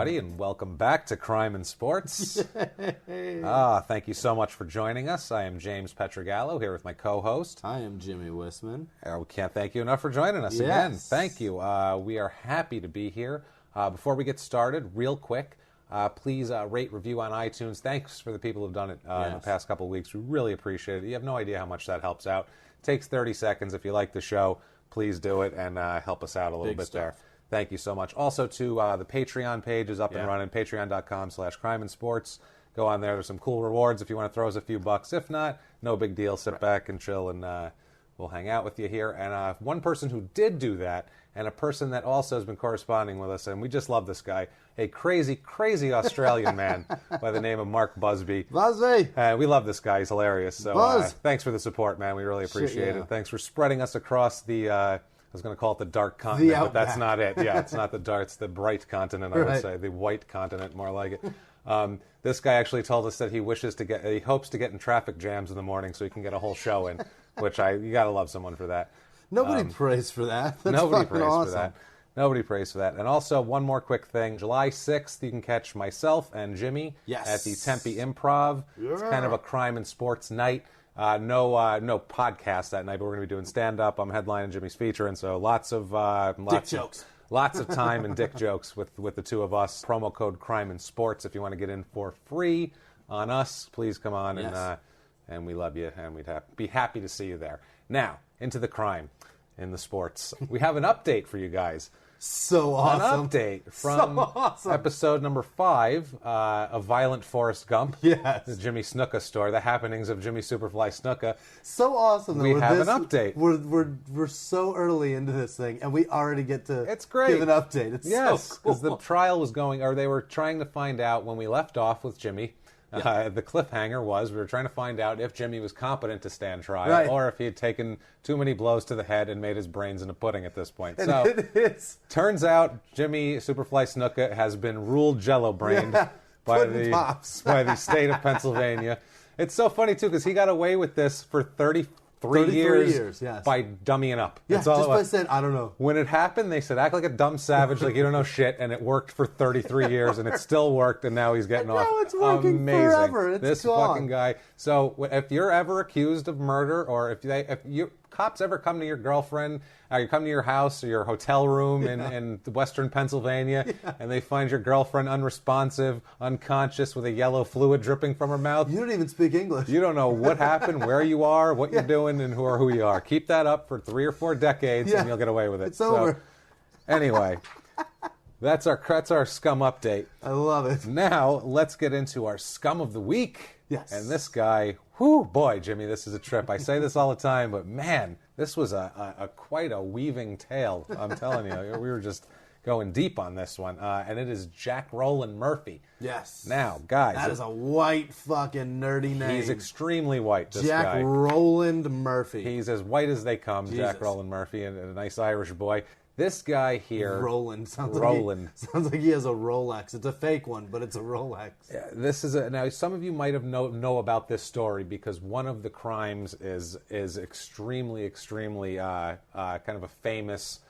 everybody, and welcome back to Crime and Sports. Thank you so much for joining us. I am James Pietragallo, here with my co-host. I am Jimmy Whisman. We can't thank you enough for joining us again. Thank you. We are happy to be here. Before we get started, real quick, please rate, review on iTunes. Thanks for the people who've done it in the past couple of weeks. We really appreciate it. You have no idea how much that helps out. It takes 30 seconds. If you like the show, please do it and help us out a little bit there. Thank you so much. Also, to the Patreon page is up and running, patreon.com/crimeinsports. Go on there. There's some cool rewards if you want to throw us a few bucks. If not, no big deal. Sit back and chill, and we'll hang out with you here. And one person who did do that, and a person that also has been corresponding with us, and we just love this guy, a crazy, crazy Australian man by the name of Mark Busby. Busby! We love this guy. It's hilarious. So thanks for the support, man. We really appreciate it. Thanks for spreading us across the... I was going to call it the dark continent, but that's not it. Yeah, it's not the dark, it's the bright continent, I would say. The white continent, more like it. This guy actually told us that he hopes to get in traffic jams in the morning so he can get a whole show in, which you got to love someone for that. Nobody prays for that. That's nobody prays awesome. for that. Nobody prays for that. And also, one more quick thing. July 6th, you can catch myself and Jimmy at the Tempe Improv. Yeah. It's kind of a crime and sports night. No podcast that night, but we're going to be doing stand-up. I'm headlining Jimmy's feature, and so lots of jokes. Lots of time and dick jokes with the two of us. Promo code Crime and Sports if you want to get in for free on us. Please come on, and we love you, and we'd be happy to see you there. Now, into the crime in the sports. We have an update for you guys. So awesome. An update from episode number 5 of Violent Forrest Gump. Yes. The Jimmy Snuka story, the happenings of Jimmy Superfly Snuka. So awesome. We have an update. We're so early into this thing, and we already get to give an update. It's so cool. Because the trial was going, or they were trying to find out when we left off with Jimmy. The cliffhanger was we were trying to find out if Jimmy was competent to stand trial or if he had taken too many blows to the head and made his brains into pudding at this point. So turns out Jimmy Superfly Snuka has been ruled jello-brained by the state of Pennsylvania. It's so funny, too, because he got away with this for 33 years by dummying up. Yeah, just by saying, I don't know. When it happened, they said, act like a dumb savage, like you don't know shit, and it worked for 33 years, and it still worked, and now he's getting off. Now it's working forever. This fucking guy. So if you're ever accused of murder, or if cops ever come to your girlfriend, you come to your house or your hotel room in western Pennsylvania, and they find your girlfriend unresponsive, unconscious, with a yellow fluid dripping from her mouth. You don't even speak English. You don't know what happened, where you are, what you're doing, and who you are. Keep that up for 3 or 4 decades, and you'll get away with it. It's over. Anyway, that's our scum update. I love it. Now, let's get into our scum of the week. Yes. And this guy, boy, Jimmy, this is a trip. I say this all the time, but man, this was a quite a weaving tale. I'm telling you, we were just going deep on this one. And it is Jack Roland Murphy. Yes. Now, guys. That is a white fucking nerdy name. He's extremely white, this guy. Jack Roland Murphy. He's as white as they come, Jesus. Jack Roland Murphy, and a nice Irish boy. This guy here... Roland. Sounds like he has a Rolex. It's a fake one, but it's a Rolex. Yeah, this is now, some of you might have know about this story because one of the crimes is extremely, extremely kind of a famous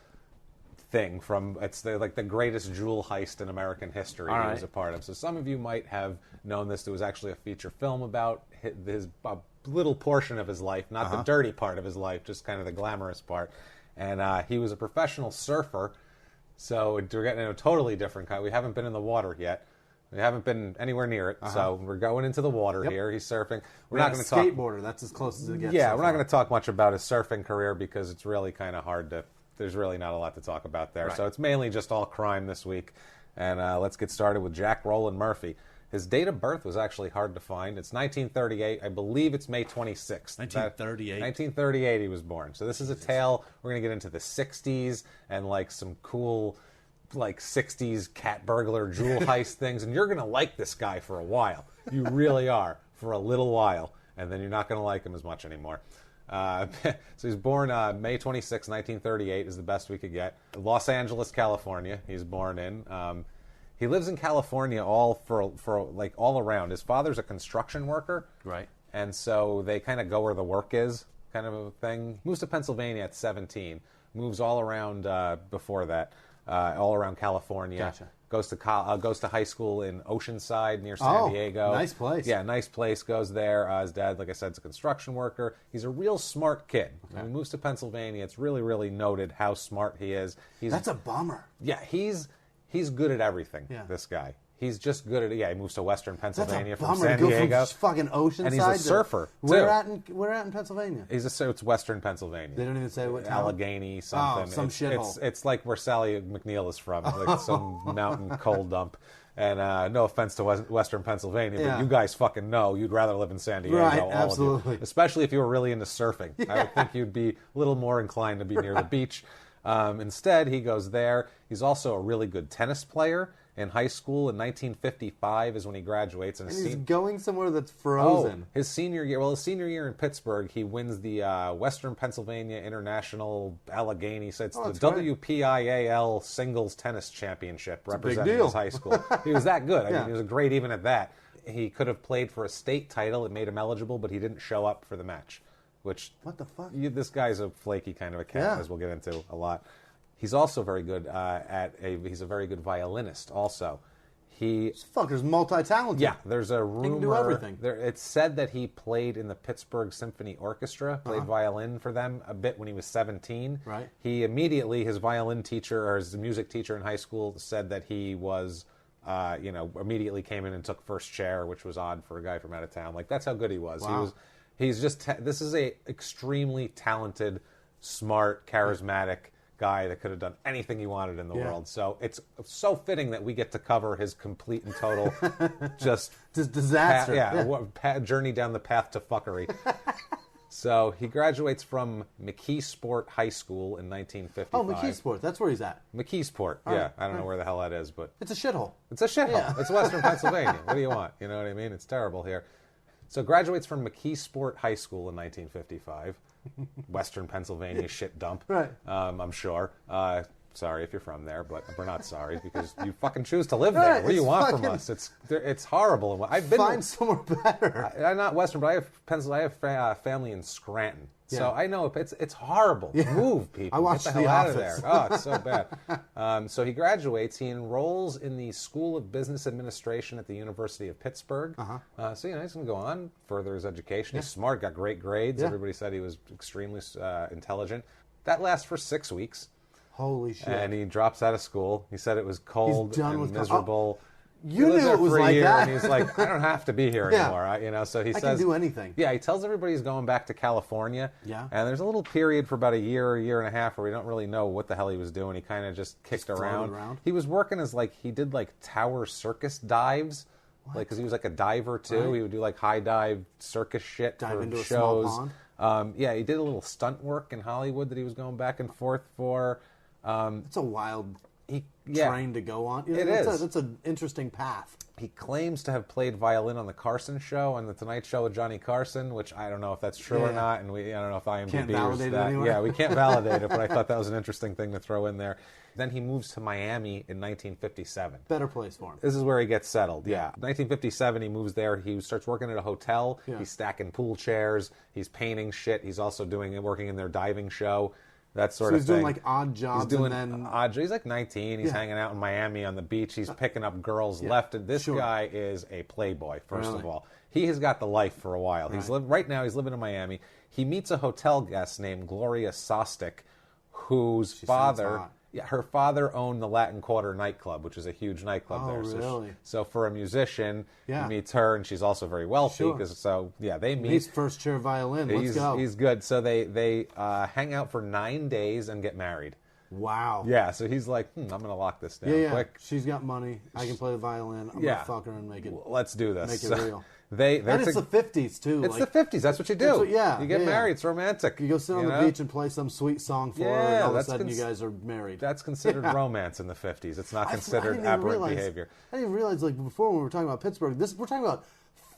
thing from... It's the greatest jewel heist in American history he was a part of. So some of you might have known this. There was actually a feature film about his little portion of his life, not the dirty part of his life, just kind of the glamorous part. And he was a professional surfer, so we're getting a totally different kind. We haven't been in the water yet. We haven't been anywhere near it, so we're going into the water here. He's surfing. We're not going to talk skateboarder. That's as close as it gets. Yeah, we're not going to talk much about his surfing career because it's really kind of hard to. There's really not a lot to talk about there. So it's mainly just all crime this week. And let's get started with Jack Roland Murphy. His date of birth was actually hard to find. It's 1938. I believe it's May 26th. 1938. 1938 he was born. So this is a tale. We're going to get into the 60s and some cool 60s cat burglar jewel heist things. And you're going to like this guy for a while. You really are, for a little while. And then you're not going to like him as much anymore. So he's born May 26, 1938 is the best we could get. Los Angeles, California, he's born in. He lives in California all around. His father's a construction worker. Right. And so they kind of go where the work is, kind of a thing. Moves to Pennsylvania at 17. Moves all around before that, all around California. Gotcha. Goes to high school in Oceanside near San Diego. Nice place. Yeah, nice place. Goes there. His dad, like I said, is a construction worker. He's a real smart kid. When he moves to Pennsylvania, it's really, really noted how smart he is. That's a bummer. Yeah, he's good at everything, this guy. He's just good at it. Yeah, he moves to Western Pennsylvania from San Diego. From fucking Oceanside. And he's a surfer, too. Where at in Pennsylvania? It's Western Pennsylvania. They don't even say what town? Allegheny, something. Oh, some shithole. It's like where Sally McNeil is from, like some mountain coal dump. And no offense to Western Pennsylvania, but you guys fucking know you'd rather live in San Diego, right, all absolutely. of you. Especially if you were really into surfing. I would think you'd be a little more inclined to be near the beach. Instead, he goes there. He's also a really good tennis player. In high school, in 1955 is when he graduates. And he's going somewhere that's frozen. His senior year in Pittsburgh, he wins the Western Pennsylvania International Allegheny. So it's the WPIAL Singles Tennis Championship representing his high school. He was that good. I mean, he was great even at that. He could have played for a state title. It made him eligible, but he didn't show up for the match. Which, what the fuck? This guy's a flaky kind of a cat, as we'll get into a lot. He's also very good he's a very good violinist also. This fucker's multi-talented. Yeah, there's a rumor. He can do everything. It's said that he played in the Pittsburgh Symphony Orchestra, played violin for them a bit when he was 17. Right. He immediately, his violin teacher or his music teacher in high school said that he was, immediately came in and took first chair, which was odd for a guy from out of town. Like, that's how good he was. Wow. He's just, this is a extremely talented, smart, charismatic guy that could have done anything he wanted in the world. So it's so fitting that we get to cover his complete and total just disaster. Journey down the path to fuckery. So he graduates from McKeesport High School in 1955. Oh, McKeesport. That's where he's at. McKeesport. Yeah. I don't know where the hell that is, but it's a shithole. It's a shithole. Yeah. It's Western Pennsylvania. What do you want? You know what I mean? It's terrible here. So graduates from McKeesport High School in 1955. Western Pennsylvania shit dump. Right. I'm sure. Sorry if you're from there, but we're not sorry because you fucking choose to live there. What do you want from us? It's horrible. I've been find somewhere better. I'm not Western, but I have family in Scranton. So I know it's horrible. Move, people. I watched Get the hell The out Office. of there. Oh, it's so bad. So he graduates. He enrolls in the School of Business Administration at the University of Pittsburgh. So he's going to go on, further his education. He's smart, got great grades. Everybody said he was extremely intelligent. That lasts for 6 weeks. Holy shit. And he drops out of school. He said it was cold and miserable. You knew it was like that. And he's like, I don't have to be here anymore. So he says, I can do anything. Yeah, he tells everybody he's going back to California. Yeah. And there's a little period for about a year and a half where we don't really know what the hell he was doing. He kind of just kicked around. He was working as he did tower circus dives. Because he was a diver too. Right. He would do high dive circus shit for into shows. A small pond. He did a little stunt work in Hollywood that he was going back and forth for. It's a wild train to go on. It's an interesting path. He claims to have played violin on the Carson Show and the Tonight Show with Johnny Carson, which I don't know if that's true or not, and I don't know if IMDb can't validate that. It anyway. Yeah, we can't validate it, but I thought that was an interesting thing to throw in there. Then he moves to Miami in 1957. Better place for him. This is where he gets settled, 1957, he moves there. He starts working at a hotel. Yeah. He's stacking pool chairs. He's painting shit. He's also working in their diving show. That sort of thing. So he's doing odd jobs. He's doing odd jobs. He's 19. He's hanging out in Miami on the beach. He's picking up girls left. And this guy is a playboy, first of all. He has got the life for a while. Right. Right now he's living in Miami. He meets a hotel guest named Gloria Sostek, whose father... Yeah, her father owned the Latin Quarter nightclub, which is a huge nightclub there. Really? So for a musician, he meets her, and she's also very wealthy. They meet. He's first chair violin. Let's go. He's good. So they hang out for 9 days and get married. Wow. Yeah, so he's like, I'm going to lock this down quick. She's got money. I can play the violin. I'm going to fuck her and make it. Let's do this. Make it real. And it's the 50s, too. It's the 50s. That's what you do. You get married. It's romantic. You go sit on the beach and play some sweet song for her, and all of a sudden you guys are married. That's considered romance in the 50s. It's not considered aberrant behavior. I didn't realize, before when we were talking about Pittsburgh, we're talking about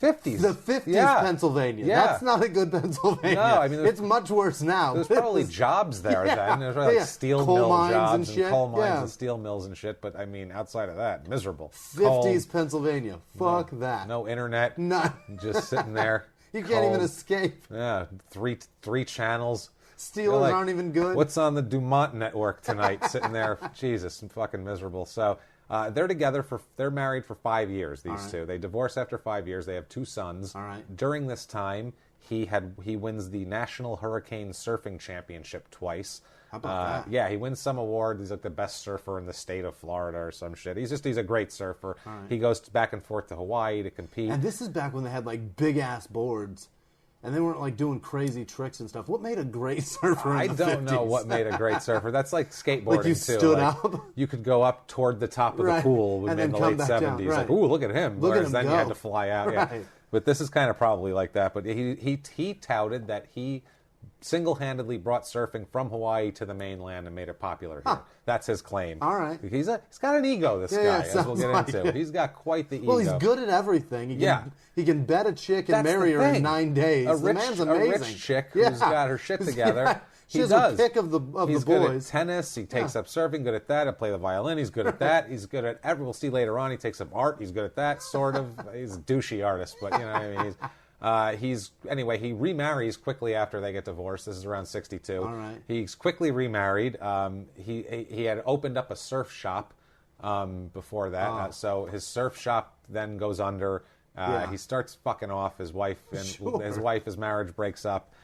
50s. The 50s Pennsylvania. Yeah. That's not a good Pennsylvania. No, I mean, it's much worse now. There's probably jobs there then. There's probably steel coal mill mines jobs and coal mines and steel mills and shit. But I mean, outside of that, miserable. 50s Pennsylvania. Fuck that. No internet. None. Just sitting there. You can't even escape. Yeah, three channels. Steelers aren't even good. What's on the Dumont network tonight? Sitting there, Jesus, I'm fucking miserable. So They're married for 5 years, these two. They divorce after 5 years. They have 2 sons. All right. During this time, he wins the National Hurricane Surfing Championship twice. How about that? Yeah, he wins some award. He's like the best surfer in the state of Florida or some shit. He's a great surfer. Right. He goes back and forth to Hawaii to compete. And this is back when they had like big ass boards. And they weren't like doing crazy tricks and stuff. What made a great surfer in the 50s? I don't know what made a great surfer. That's like skateboarding like you too. Stood up. You could go up toward the top of the pool in the late 70s. Right. Like, ooh, look at him. Whereas then you had to fly out. Right. Yeah. But this is kind of probably like that. But he touted that he single-handedly brought surfing from Hawaii to the mainland and made it popular here. That's his claim. All right. He's got an ego, this guy, as we'll get into. He's got quite the ego. Well, he's good at everything. He can bet a chick and marry her in 9 days. The man's amazing. A rich chick who's got her shit together. She has a pick of the boys. He's good at tennis. He takes up surfing. Good at that. He'll play the violin. He's good at that. He's good at we'll see later on. He takes up art. He's good at that, sort of. He's a douchey artist, but you know what I mean. He remarries quickly after they get divorced. This is around 62. All right. He's quickly remarried. He had opened up a surf shop before that. So his surf shop then goes under. He starts fucking off his wife, and his marriage breaks up.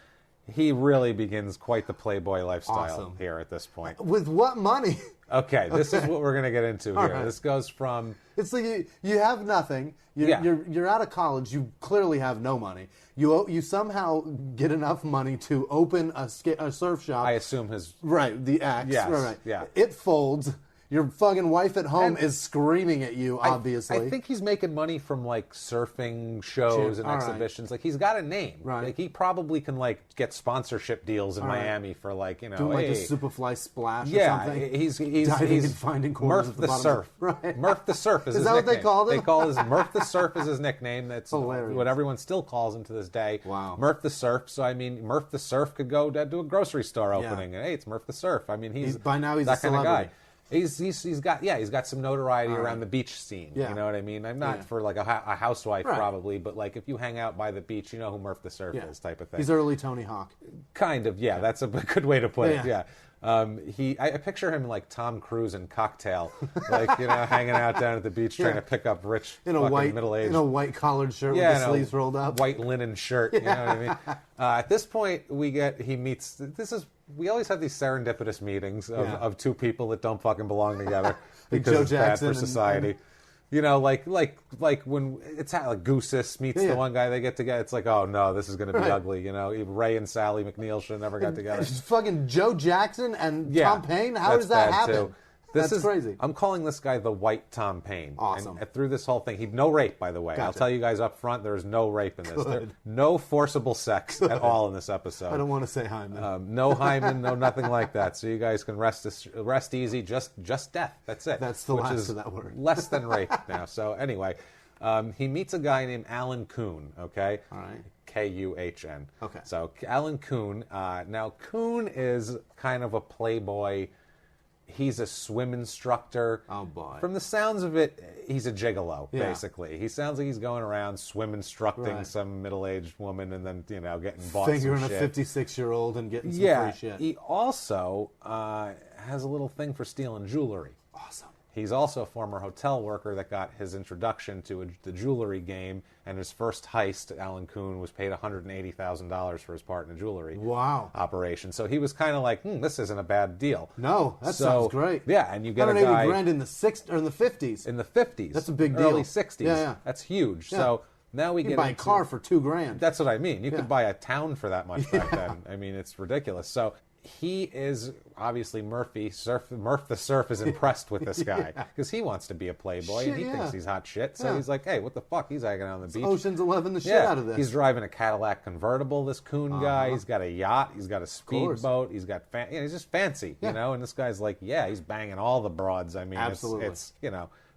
He really begins quite the playboy lifestyle here at this point. With what money? Okay, this is what we're going to get into here. Right. This goes from... It's like you have nothing. You're out of college. You clearly have no money. You somehow get enough money to open a surf shop. I assume his... Right, the axe. Yes, right. Yeah. It folds. Your fucking wife at home is screaming at you, obviously. I think he's making money from, like, surfing shows and exhibitions. Right. Like, he's got a name. Right. Like, he probably can, like, get sponsorship deals in Miami for, like, you know... Doing, like, a Superfly splash or something. Yeah, he's diving and finding corners Murph at the the bottom. Surf. Right. Murph the Surf is his nickname. Is that what they called him? They call Murph the Surf is his nickname. That's hilarious. What everyone still calls him to this day. Wow. Murph the Surf. So, I mean, Murph the Surf could go to a grocery store opening. And, hey, it's Murph the Surf. I mean, by now he's that a kind of celebrity. guy. He's got some notoriety around the beach scene. Yeah. You know what I mean? I'm not for like a housewife probably, but like if you hang out by the beach, you know who Murph the Surf is, type of thing. He's early Tony Hawk. Kind of, yeah. That's a good way to put it. Yeah. I picture him like Tom Cruise in Cocktail, like hanging out down at the beach trying to pick up rich middle-aged in a white collared shirt with the sleeves rolled up, white linen shirt. You know what I mean? At this point, we always have these serendipitous meetings of two people that don't fucking belong together because it's bad for society. Like when it's like Goosis meets the one guy they get together. It's like, oh no, this is going to be ugly. Ray and Sally McNeil should have never got together. It's fucking Joe Jackson and Tom Paine. How does that happen? Too. That's crazy. I'm calling this guy the White Tom Paine. Awesome. And through this whole thing, no rape, by the way. Gotcha. I'll tell you guys up front, there is no rape in this. There's no forcible sex at all in this episode. I don't want to say hymen. No hymen, no nothing like that. So you guys can rest easy. Just death. That's it. That's the last of that word. Less than rape now. So anyway, he meets a guy named Alan Kuhn. Okay. All right. Kuhn. Okay. So Alan Kuhn. Now Kuhn is kind of a playboy. He's a swim instructor. Oh, boy. From the sounds of it, he's a gigolo, basically. He sounds like he's going around swim instructing some middle-aged woman and then, getting bought fingering some shit. a 56-year-old and getting some free shit. He also has a little thing for stealing jewelry. Awesome. He's also a former hotel worker that got his introduction to the jewelry game, and his first heist, Alan Kuhn, was paid $180,000 for his part in a jewelry operation. So he was kind of like, this isn't a bad deal. No, that sounds great. Yeah, and you get a guy... $180,000 in the 50s. In the 50s. That's a big deal. Early 60s. Yeah. That's huge. Yeah. So now we you can buy a car for $2,000. That's what I mean. You could buy a town for that much back then. I mean, it's ridiculous. So... he is obviously Murph the Surf is impressed with this guy because he wants to be a playboy and he thinks he's hot shit. So he's like, hey, what the fuck? He's hanging out on the beach. Ocean's 11 the shit out of this. He's driving a Cadillac convertible. This Kuhn guy. He's got a yacht. He's got a speedboat. He's got he's just fancy, And this guy's like, he's banging all the broads. I mean, it's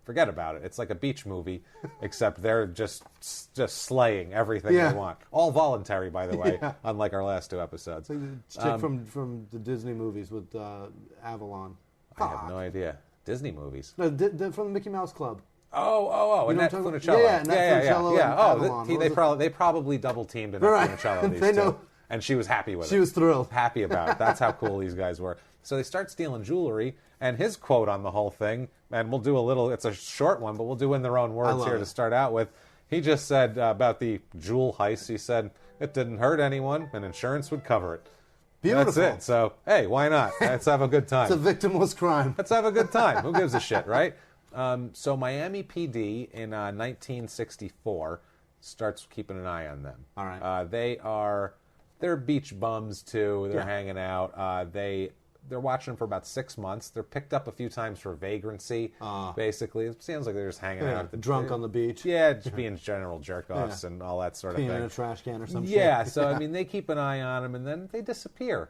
forget about it. It's like a beach movie, except they're just slaying everything they want. All voluntary, by the way, unlike our last 2 episodes. It's like the chick from the Disney movies with Avalon. I have no idea. Disney movies? No, from the Mickey Mouse Club. Oh, Annette Funicello. Yeah. Oh, they probably double teamed Annette Funicello. They know And she was happy with it. She was thrilled. Happy about it. That's how cool these guys were. So they start stealing jewelry, and his quote on the whole thing, and we'll do it's a short one, but we'll do in their own words here to start out with. He just said about the jewel heist, he said, it didn't hurt anyone, and insurance would cover it. Beautiful. That's it. So, hey, why not? Let's have a good time. It's a victimless crime. Let's have a good time. Who gives a shit, right? So Miami PD in 1964 starts keeping an eye on them. All right. They're beach bums too. They're hanging out. They're watching them for about 6 months. They're picked up a few times for vagrancy. Basically, it sounds like they're just hanging out. Drunk on the beach. Yeah, just being general jerk-offs and all that sort of thing. Peeing in a trash can or something. Yeah, so I mean, they keep an eye on them, and then they disappear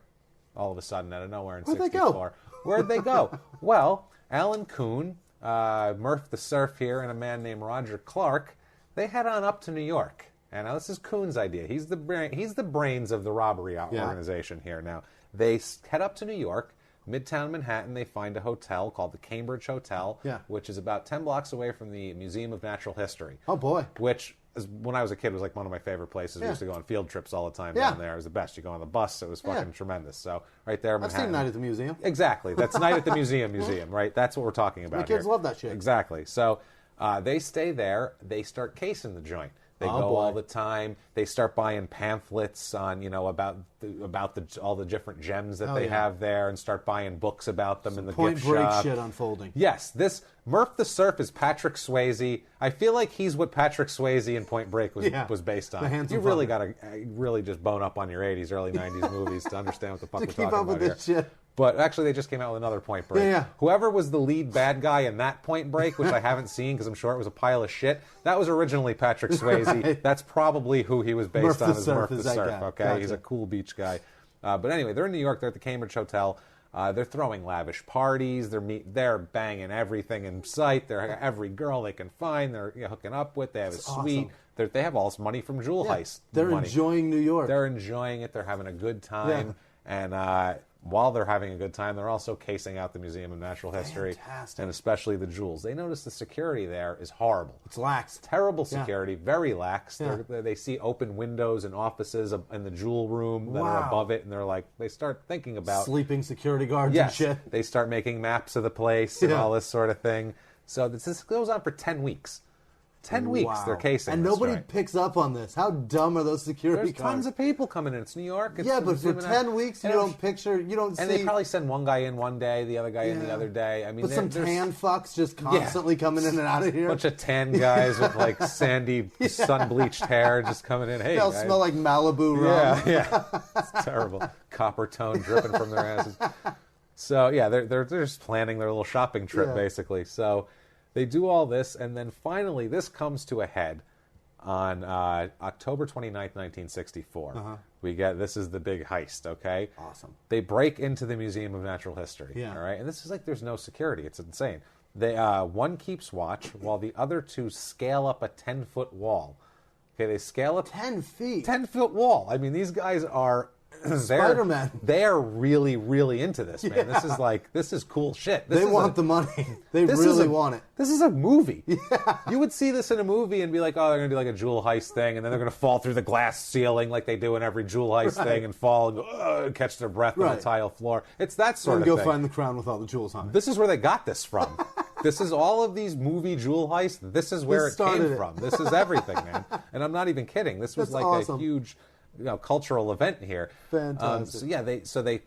all of a sudden out of nowhere in 64. Where'd they go? Well, Alan Kuhn, Murph the Surf here, and a man named Roger Clark, they head on up to New York. And now this is Kuhn's idea. He's the brains of the robbery organization here. Now they head up to New York, Midtown Manhattan. They find a hotel called the Cambridge Hotel, which is about 10 blocks away from the Museum of Natural History. Oh boy! Which when I was a kid was like one of my favorite places. We used to go on field trips all the time down there. It was the best. You go on the bus. It was fucking tremendous. So right there, Manhattan. I've seen Night at the Museum. Exactly. That's Night at the Museum, right? That's what we're talking about. My kids love that shit. Exactly. So they stay there. They start casing the joint. They go all the time. They start buying pamphlets on, about all the different gems that they have there, and start buying books about them in the gift shop. Point Break shit unfolding. Yes, this Murph the Surf is Patrick Swayze. I feel like he's what Patrick Swayze in Point Break was based on. You really got to really just bone up on your 80s, early 90s movies to understand what the fuck we're talking about here. This shit. But actually, they just came out with another Point Break. Yeah. Whoever was the lead bad guy in that Point Break, which I haven't seen because I'm sure it was a pile of shit, that was originally Patrick Swayze. Right. That's probably who he was based on as Murph the Surf. Okay, gotcha. He's a cool beach guy. But anyway, they're in New York. They're at the Cambridge Hotel. They're throwing lavish parties. They're banging everything in sight. They're every girl they can find. They're hooking up with. They have a suite. Awesome. They have all this money from jewel heist. They're enjoying New York. They're enjoying it. They're having a good time. And while they're having a good time, they're also casing out the Museum of Natural History. Fantastic. And especially the jewels. They notice the security there is horrible. It's lax. Terrible security, very lax. They see open windows and offices in the jewel room that are above it, and they start thinking about sleeping security guards and shit. They start making maps of the place and all this sort of thing. So this goes on for 10 weeks. 10 weeks they're casing. And nobody picks up on this. How dumb are those security guards? There's guards? tons of people coming in. It's New York. But for 10 weeks you don't see... And they probably send one guy in one day, the other guy in the other day. I mean, but some tan fucks just constantly coming in and out of here. Bunch of tan guys with sandy, sun-bleached hair just coming in. Hey, they'll smell like Malibu rum. Yeah. It's terrible. Copper tone dripping from their asses. So, they're just planning their little shopping trip, basically. So... they do all this, and then finally this comes to a head on October 29th, 1964. This is the big heist, okay? Awesome. They break into the Museum of Natural History, all right? And this is there's no security. It's insane. One keeps watch while the other two scale up a 10-foot wall. Okay, they scale up... 10 feet? 10-foot wall. I mean, these guys are... Spider-Man. They're really, really into this, man. This is cool shit. They want the money. They really want it. This is a movie. Yeah. You would see this in a movie and be like, oh, they're going to do a jewel heist thing, and then they're going to fall through the glass ceiling like they do in every jewel heist thing and fall and go, catch their breath on the tile floor. It's that sort of thing. Go find the crown with all the jewels on it. This is where they got this from. This is all of these movie jewel heists. This is where it came from. This is everything, man. And I'm not even kidding. This was awesome. A huge... cultural event here. Fantastic. So they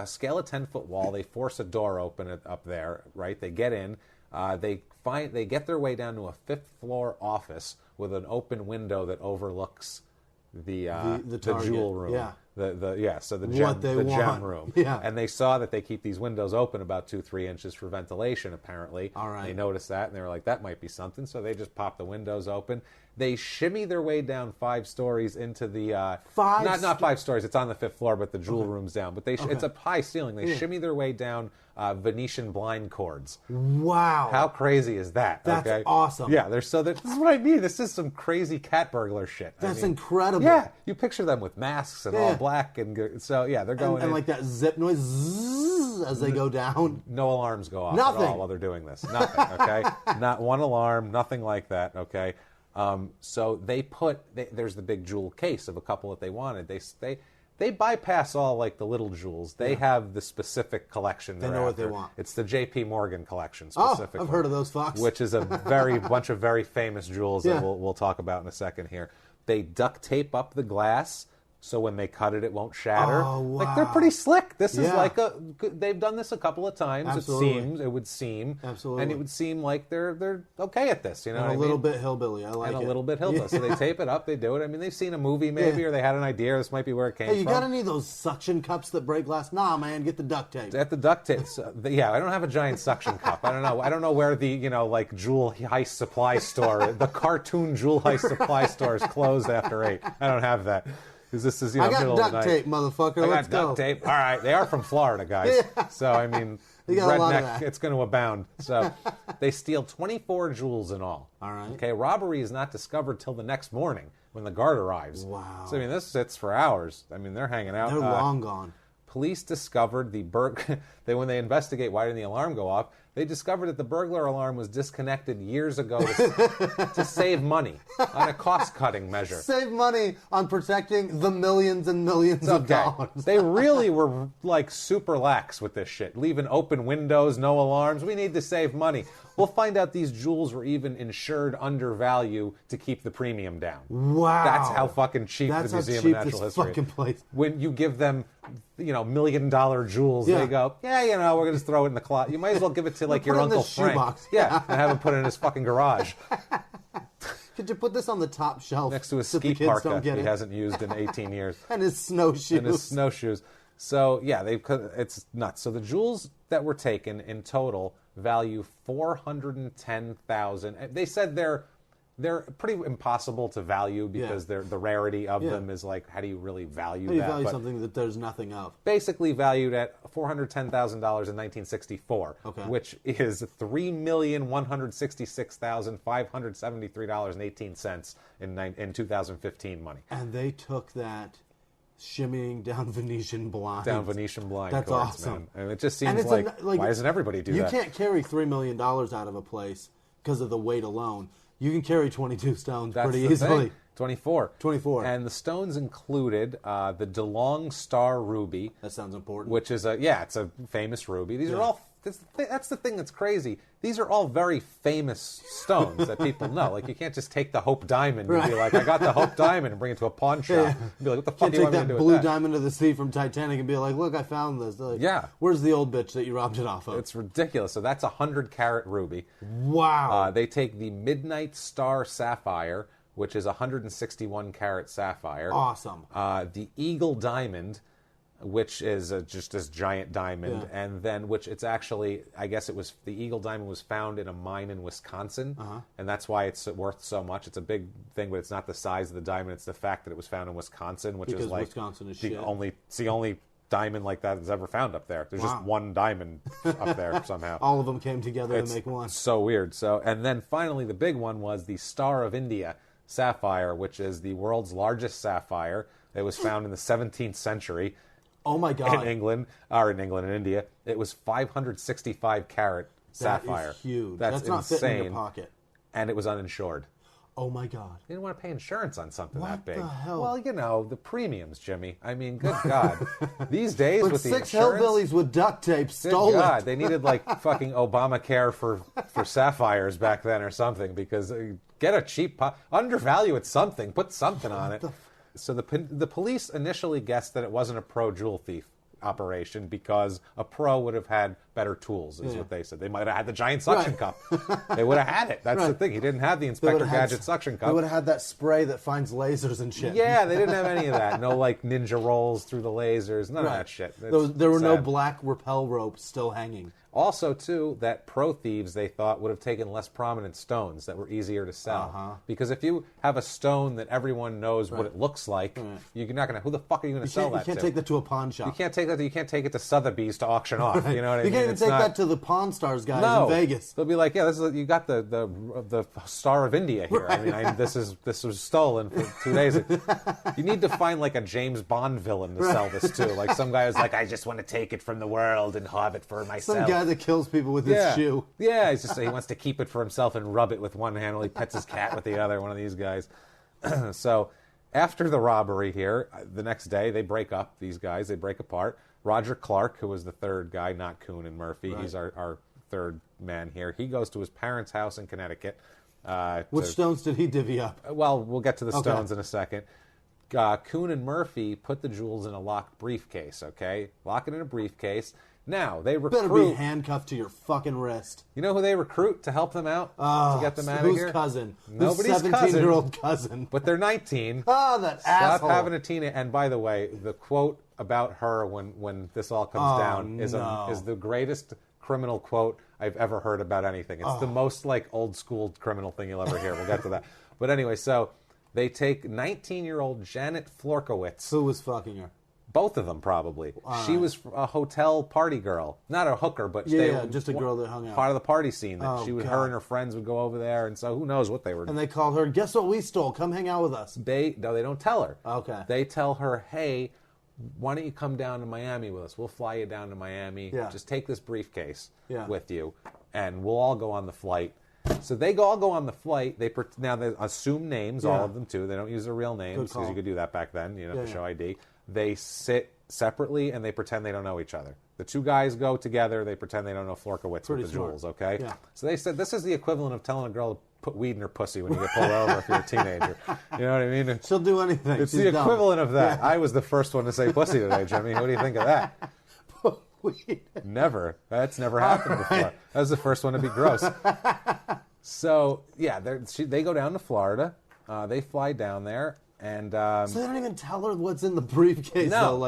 scale a 10-foot wall. They force a door open up there. Right. They get in. They get their way down to a 5th floor office with an open window that overlooks the jewel room. Yeah. So the gem room. Yeah. And they saw that they keep these windows open about 2-3 inches for ventilation. Apparently. All right. They noticed that and they were like, that might be something. So they just pop the windows open. They shimmy their way down 5 stories into the... not 5 stories. It's on the 5th floor, but the jewel room's down. But it's a high ceiling. They shimmy their way down Venetian blind cords. Wow. How crazy is that? That's awesome. Yeah, this is what I mean. This is some crazy cat burglar shit. That's incredible. Yeah, you picture them with masks and all black. And so, they're going and like that zip noise zzz, as they go down. No alarms go off Nothing. at all while they're doing this. Nothing, okay? Not one alarm, nothing like that, okay? So there's the big jewel case of a couple that they wanted. They bypass all like the little jewels. They have the specific collection. They know what they want. It's the J.P. Morgan collection specifically. Oh, I've heard of those fucks. Which is a bunch of very famous jewels that we'll talk about in a second here. They duct tape up the glass so when they cut it, it won't shatter. Oh, wow. Like, they're pretty slick. This is like they've done this a couple of times. Absolutely. It would seem. Absolutely. And it would seem like they're okay at this, you know. And a little bit hillbilly. I like it. And a little bit hillbilly. So they tape it up, they do it. I mean, they've seen a movie maybe, or they had an idea. This might be where it came from. Hey, you got any of those suction cups that break glass? Nah, man, get the duct tape. At the duct tape. Yeah, I don't have a giant suction cup. I don't know. I don't know where the, like jewel heist supply store, the cartoon jewel heist supply store is closed after 8. I don't have that. This is, I got middle of the duct night. tape, motherfucker. Let's go. Duct tape. All right, they are from Florida, guys. So I mean, redneck, it's going to abound. So they steal 24 jewels in all. All right. Okay, robbery is not discovered till the next morning when the guard arrives. Wow. So I mean, this sits for hours. I mean, they're hanging out. They're long gone. Police discovered when they investigate why didn't the alarm go off, they discovered that the burglar alarm was disconnected years ago to save money on a cost-cutting measure. Save money on protecting the millions and millions of dollars. They really were like super lax with this shit, leaving open windows, no alarms. We need to save money. We'll find out these jewels were even insured under value to keep the premium down. Wow. That's how fucking cheap the Museum of Natural History fucking place. When you give them, $1 million jewels, they go, we're going to just throw it in the closet. You might as well give it to like your Uncle Frank. Shoebox. Yeah, and have him put it in his fucking garage. Could you put this on the top shelf next to his so ski parka he hasn't used in 18 years. And his snowshoes. So, it's nuts. So the jewels that were taken in total value $410,000. They said they're pretty impossible to value because the rarity of them is like, how do you really value that? How do you value something that there's nothing of? Basically valued at $410,000 in 1964, which is $3,166,573.18 in 2015 money. And they took that shimmying down Venetian blind. That's awesome. Man. And it just seems like, why doesn't everybody do that? You can't carry $3 million out of a place because of the weight alone. You can carry 22 stones pretty easily. 24. 24. And the stones included the DeLong Star Ruby. That sounds important. Which is it's a famous ruby. These are all, that's the thing that's crazy. These are all very famous stones that people know. Like, you can't just take the Hope Diamond and be like, I got the Hope Diamond, and bring it to a pawn shop. And be like, what the fuck do you want me to do with that? Take that blue diamond of the sea from Titanic and be like, look, I found this. Like, where's the old bitch that you robbed it off of? It's ridiculous. So that's a 100-carat ruby. Wow. They take the Midnight Star Sapphire, which is a 161-carat sapphire. Awesome. The Eagle Diamond, which is just this giant diamond, and then it's actually, I guess the Eagle Diamond was found in a mine in Wisconsin, and that's why it's worth so much. It's a big thing, but it's not the size of the diamond; it's the fact that it was found in Wisconsin, which is like Wisconsin is it's the only diamond like that that's ever found up there. There's just one diamond up there somehow. All of them came together to make one. So weird. So, and then finally, the big one was the Star of India sapphire, which is the world's largest sapphire. It was found in the 17th century. Oh my God! In India, it was 565 carat sapphire. That is huge. That's not insane. fitting in your pocket. And it was uninsured. Oh my God! They didn't want to pay insurance on something that big. What the hell? Well, the premiums, Jimmy. I mean, good God. These days with the insurance, 6 hillbillies with duct tape stole good God, it. They needed like fucking Obamacare for sapphires back then or something, because get a cheap undervalue it something, put something on it. So the police initially guessed that it wasn't a pro jewel thief operation because a pro would have had better tools, is what they said. They might have had the giant suction cup. They would have had it. That's the thing. He didn't have the Inspector Gadget suction cup. They would have had that spray that finds lasers and shit. Yeah, they didn't have any of that. No, like, ninja rolls through the lasers. None of that shit. There were no black rappel ropes still hanging. Also, too, that pro thieves, they thought, would have taken less prominent stones that were easier to sell. Because if you have a stone that everyone knows what it looks like, you're not going to... Who the fuck are you going to sell that to? You can't take that to a pawn shop. You can't take that. You can't take it to Sotheby's to auction off. You know what I mean? You can't even take that to the Pawn Stars guys in Vegas. They'll be like, you got the Star of India here. I mean, this was stolen for 2 days. You need to find like a James Bond villain to sell this to. Like some guy who's like, I just want to take it from the world and have it for myself. Some guy that kills people with his shoe. Yeah, he wants to keep it for himself and rub it with one hand while he pets his cat with the other. One of these guys. So, after the robbery here, the next day, they break up, these guys. They break apart. Roger Clark, who was the third guy, not Coon and Murphy. Right. He's our third man here. He goes to his parents' house in Connecticut. Which stones did he divvy up? Well, we'll get to the stones in a second. Coon and Murphy put the jewels in a locked briefcase, okay? Lock it in a briefcase. Now, they recruit... Better be handcuffed to your fucking wrist. You know who they recruit to help them out? To get them out of here? Whose cousin? Nobody's 17-year-old cousin. But they're 19. Oh, that asshole. Stop having a teenager. And by the way, the quote about her when this all comes down is the greatest criminal quote I've ever heard about anything. It's the most, like, old-school criminal thing you'll ever hear. We'll get to that. But anyway, so they take 19-year-old Janet Florkowitz. Who was fucking her? Both of them, probably. She was a hotel party girl. Not a hooker, but just a girl that hung out. Part of the party scene. Her and her friends would go over there, and so who knows what they were doing. And they called her, guess what we stole? Come hang out with us. They don't tell her. Okay. They tell her, hey, why don't you come down to Miami with us? We'll fly you down to Miami. Yeah. Just take this briefcase with you, and we'll all go on the flight. So they all go on the flight. They assume names, all of them, too. They don't use their real names, because you could do that back then, to show ID. They sit separately, and they pretend they don't know each other. The two guys go together. They pretend they don't know Florkowitz with the jewels, okay? Yeah. So they said this is the equivalent of telling a girl to put weed in her pussy when you get pulled over if you're a teenager. You know what I mean? She'll do anything. It's the equivalent of that. Yeah. I was the first one to say pussy today, Jimmy. What do you think of that? Weed. Never. That's never happened before. That was the first one to be gross. So, yeah, they go down to Florida. They fly down there. And so they don't even tell her what's in the briefcase, though,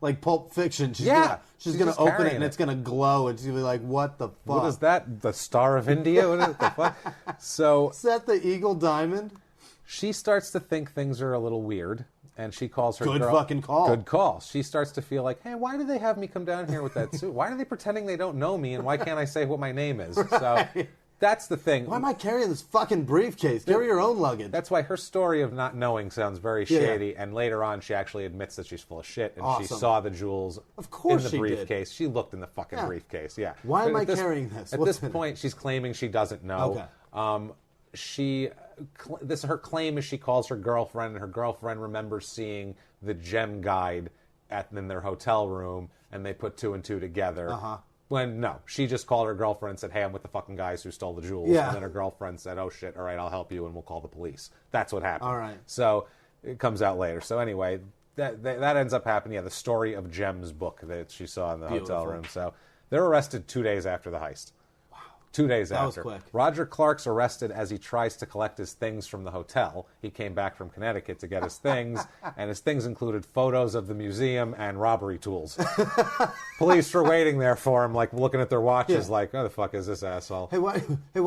like Pulp Fiction. She's gonna open it and it's gonna glow, and she'll be like, "What the fuck? What is that? The Star of India? What is the fuck?" So is that the Eagle Diamond? She starts to think things are a little weird, and she calls her Good girl. Fucking call. Good call. She starts to feel like, hey, why do they have me come down here with that suit? Why are they pretending they don't know me, and why can't I say what my name is? Right. So. That's the thing. Why am I carrying this fucking briefcase? Carry your own luggage. That's why her story of not knowing sounds very shady, and later on she actually admits that she's full of shit, and she saw the jewels in the briefcase. She looked in the fucking briefcase, Why am I carrying this? At this point, she's claiming she doesn't know. Okay. Her claim is she calls her girlfriend, and her girlfriend remembers seeing the gem guide in their hotel room, and they put two and two together. Uh-huh. When, no, she just called her girlfriend and said, hey, I'm with the fucking guys who stole the jewels. Yeah. And then her girlfriend said, oh, shit, all right, I'll help you, and we'll call the police. That's what happened. All right. So it comes out later. So anyway, that ends up happening. Yeah, the story of Jem's book that she saw in the hotel room. So they're arrested 2 days after the heist. 2 days after. That was quick. Roger Clark's arrested as he tries to collect his things from the hotel. He came back from Connecticut to get his things, and his things included photos of the museum and robbery tools. Police were waiting there for him, like looking at their watches, like, "Oh, the fuck is this asshole?" Hey, why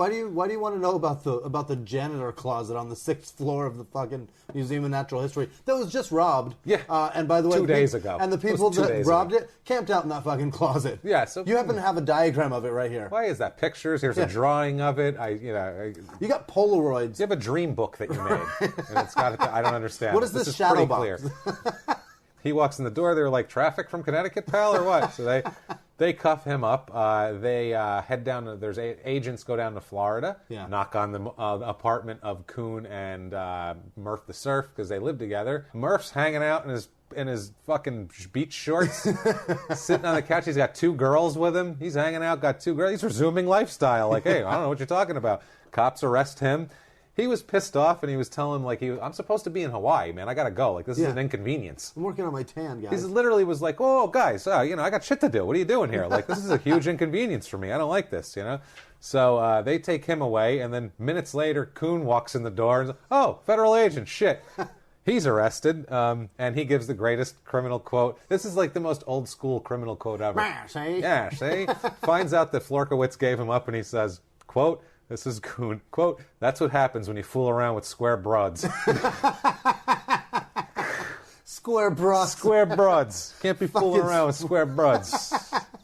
do you want to know about the janitor closet on the 6th floor of the fucking Museum of Natural History that was just robbed? Yeah. And by the way, 2 days ago. And the people that robbed it camped out in that fucking closet. Yeah. So you happen to have a diagram of it right here. Why is that? Pictures. Here's a drawing of it. You got Polaroids. You have a dream book that you made, and it's got. I don't understand. What is this shadow box? Clear. He walks in the door. They're like, traffic from Connecticut, pal, or what? So they cuff him up. They head down. There's agents go down to Florida. Yeah. Knock on the apartment of Coon and Murph the Surf because they live together. Murph's hanging out in his fucking beach shorts, sitting on the couch. He's got 2 girls with him. He's hanging out, got 2 girls. He's resuming lifestyle. Like, hey, I don't know what you're talking about. Cops arrest him. He was pissed off, and he was telling him, I'm supposed to be in Hawaii, man. I got to go. Like, this is an inconvenience. I'm working on my tan, guys. He literally was like, oh, guys, I got shit to do. What are you doing here? Like, this is a huge inconvenience for me. I don't like this, So they take him away, and then minutes later, Coon walks in the door and says, oh, federal agent, shit. He's arrested, and he gives the greatest criminal quote. This is like the most old-school criminal quote ever. Yeah, see? Finds out that Florkowitz gave him up, and he says, quote, this is Coon, quote, that's what happens when you fool around with square broads. Square broads. Square broads. Can't be fooling around with square broads.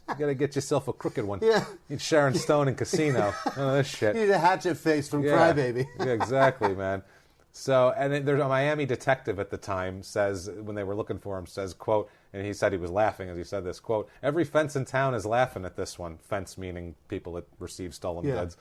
You gotta get yourself a crooked one. Yeah. Need Sharon Stone in Casino. None of this shit. You need a hatchet face from Crybaby. Yeah, exactly, man. So, and then there's a Miami detective at the time says, when they were looking for him, says, quote, and he said he was laughing as he said this, quote, every fence in town is laughing at this one. Fence meaning people that receive stolen goods.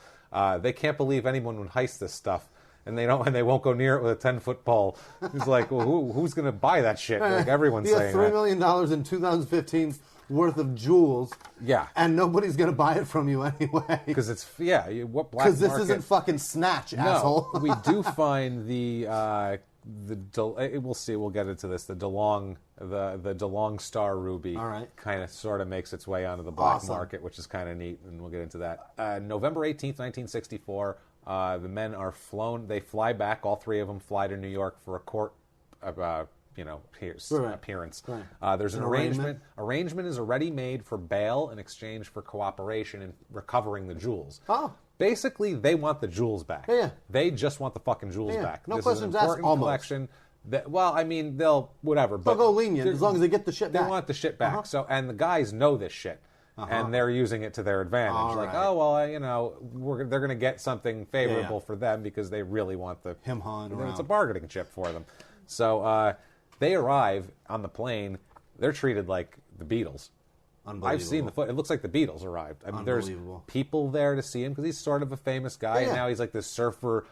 They can't believe anyone would heist this stuff. and they won't go near it with a 10-foot pole. He's like, well, who's going to buy that shit? Like, everyone's saying $3 million in 2015's worth of jewels. Yeah. And nobody's going to buy it from you anyway. Because it's, what black market? Because this isn't fucking Snatch, asshole. We do find we'll see, we'll get into this, the DeLong Star Ruby kind of sort of makes its way onto the black market, which is kind of neat, and we'll get into that. November 18th, 1964, the men are flown, they fly back, all three of them fly to New York for a court appearance. Right. There's an arrangement. Arrangement is already made for bail in exchange for cooperation in recovering the jewels. Oh. Basically, they want the jewels back. Yeah. They just want the fucking jewels back. No this questions is an important asked, collection. They'll whatever. They'll go lenient as long as they get the shit back. They want the shit back. So, and the guys know this shit. And they're using it to their advantage. They're going to get something favorable for them because they really want the... It's a bargaining chip for them. So they arrive on the plane. They're treated like the Beatles. I've seen the foot. It looks like the Beatles arrived. I mean, there's people there to see him because he's sort of a famous guy. And now he's like this surfer,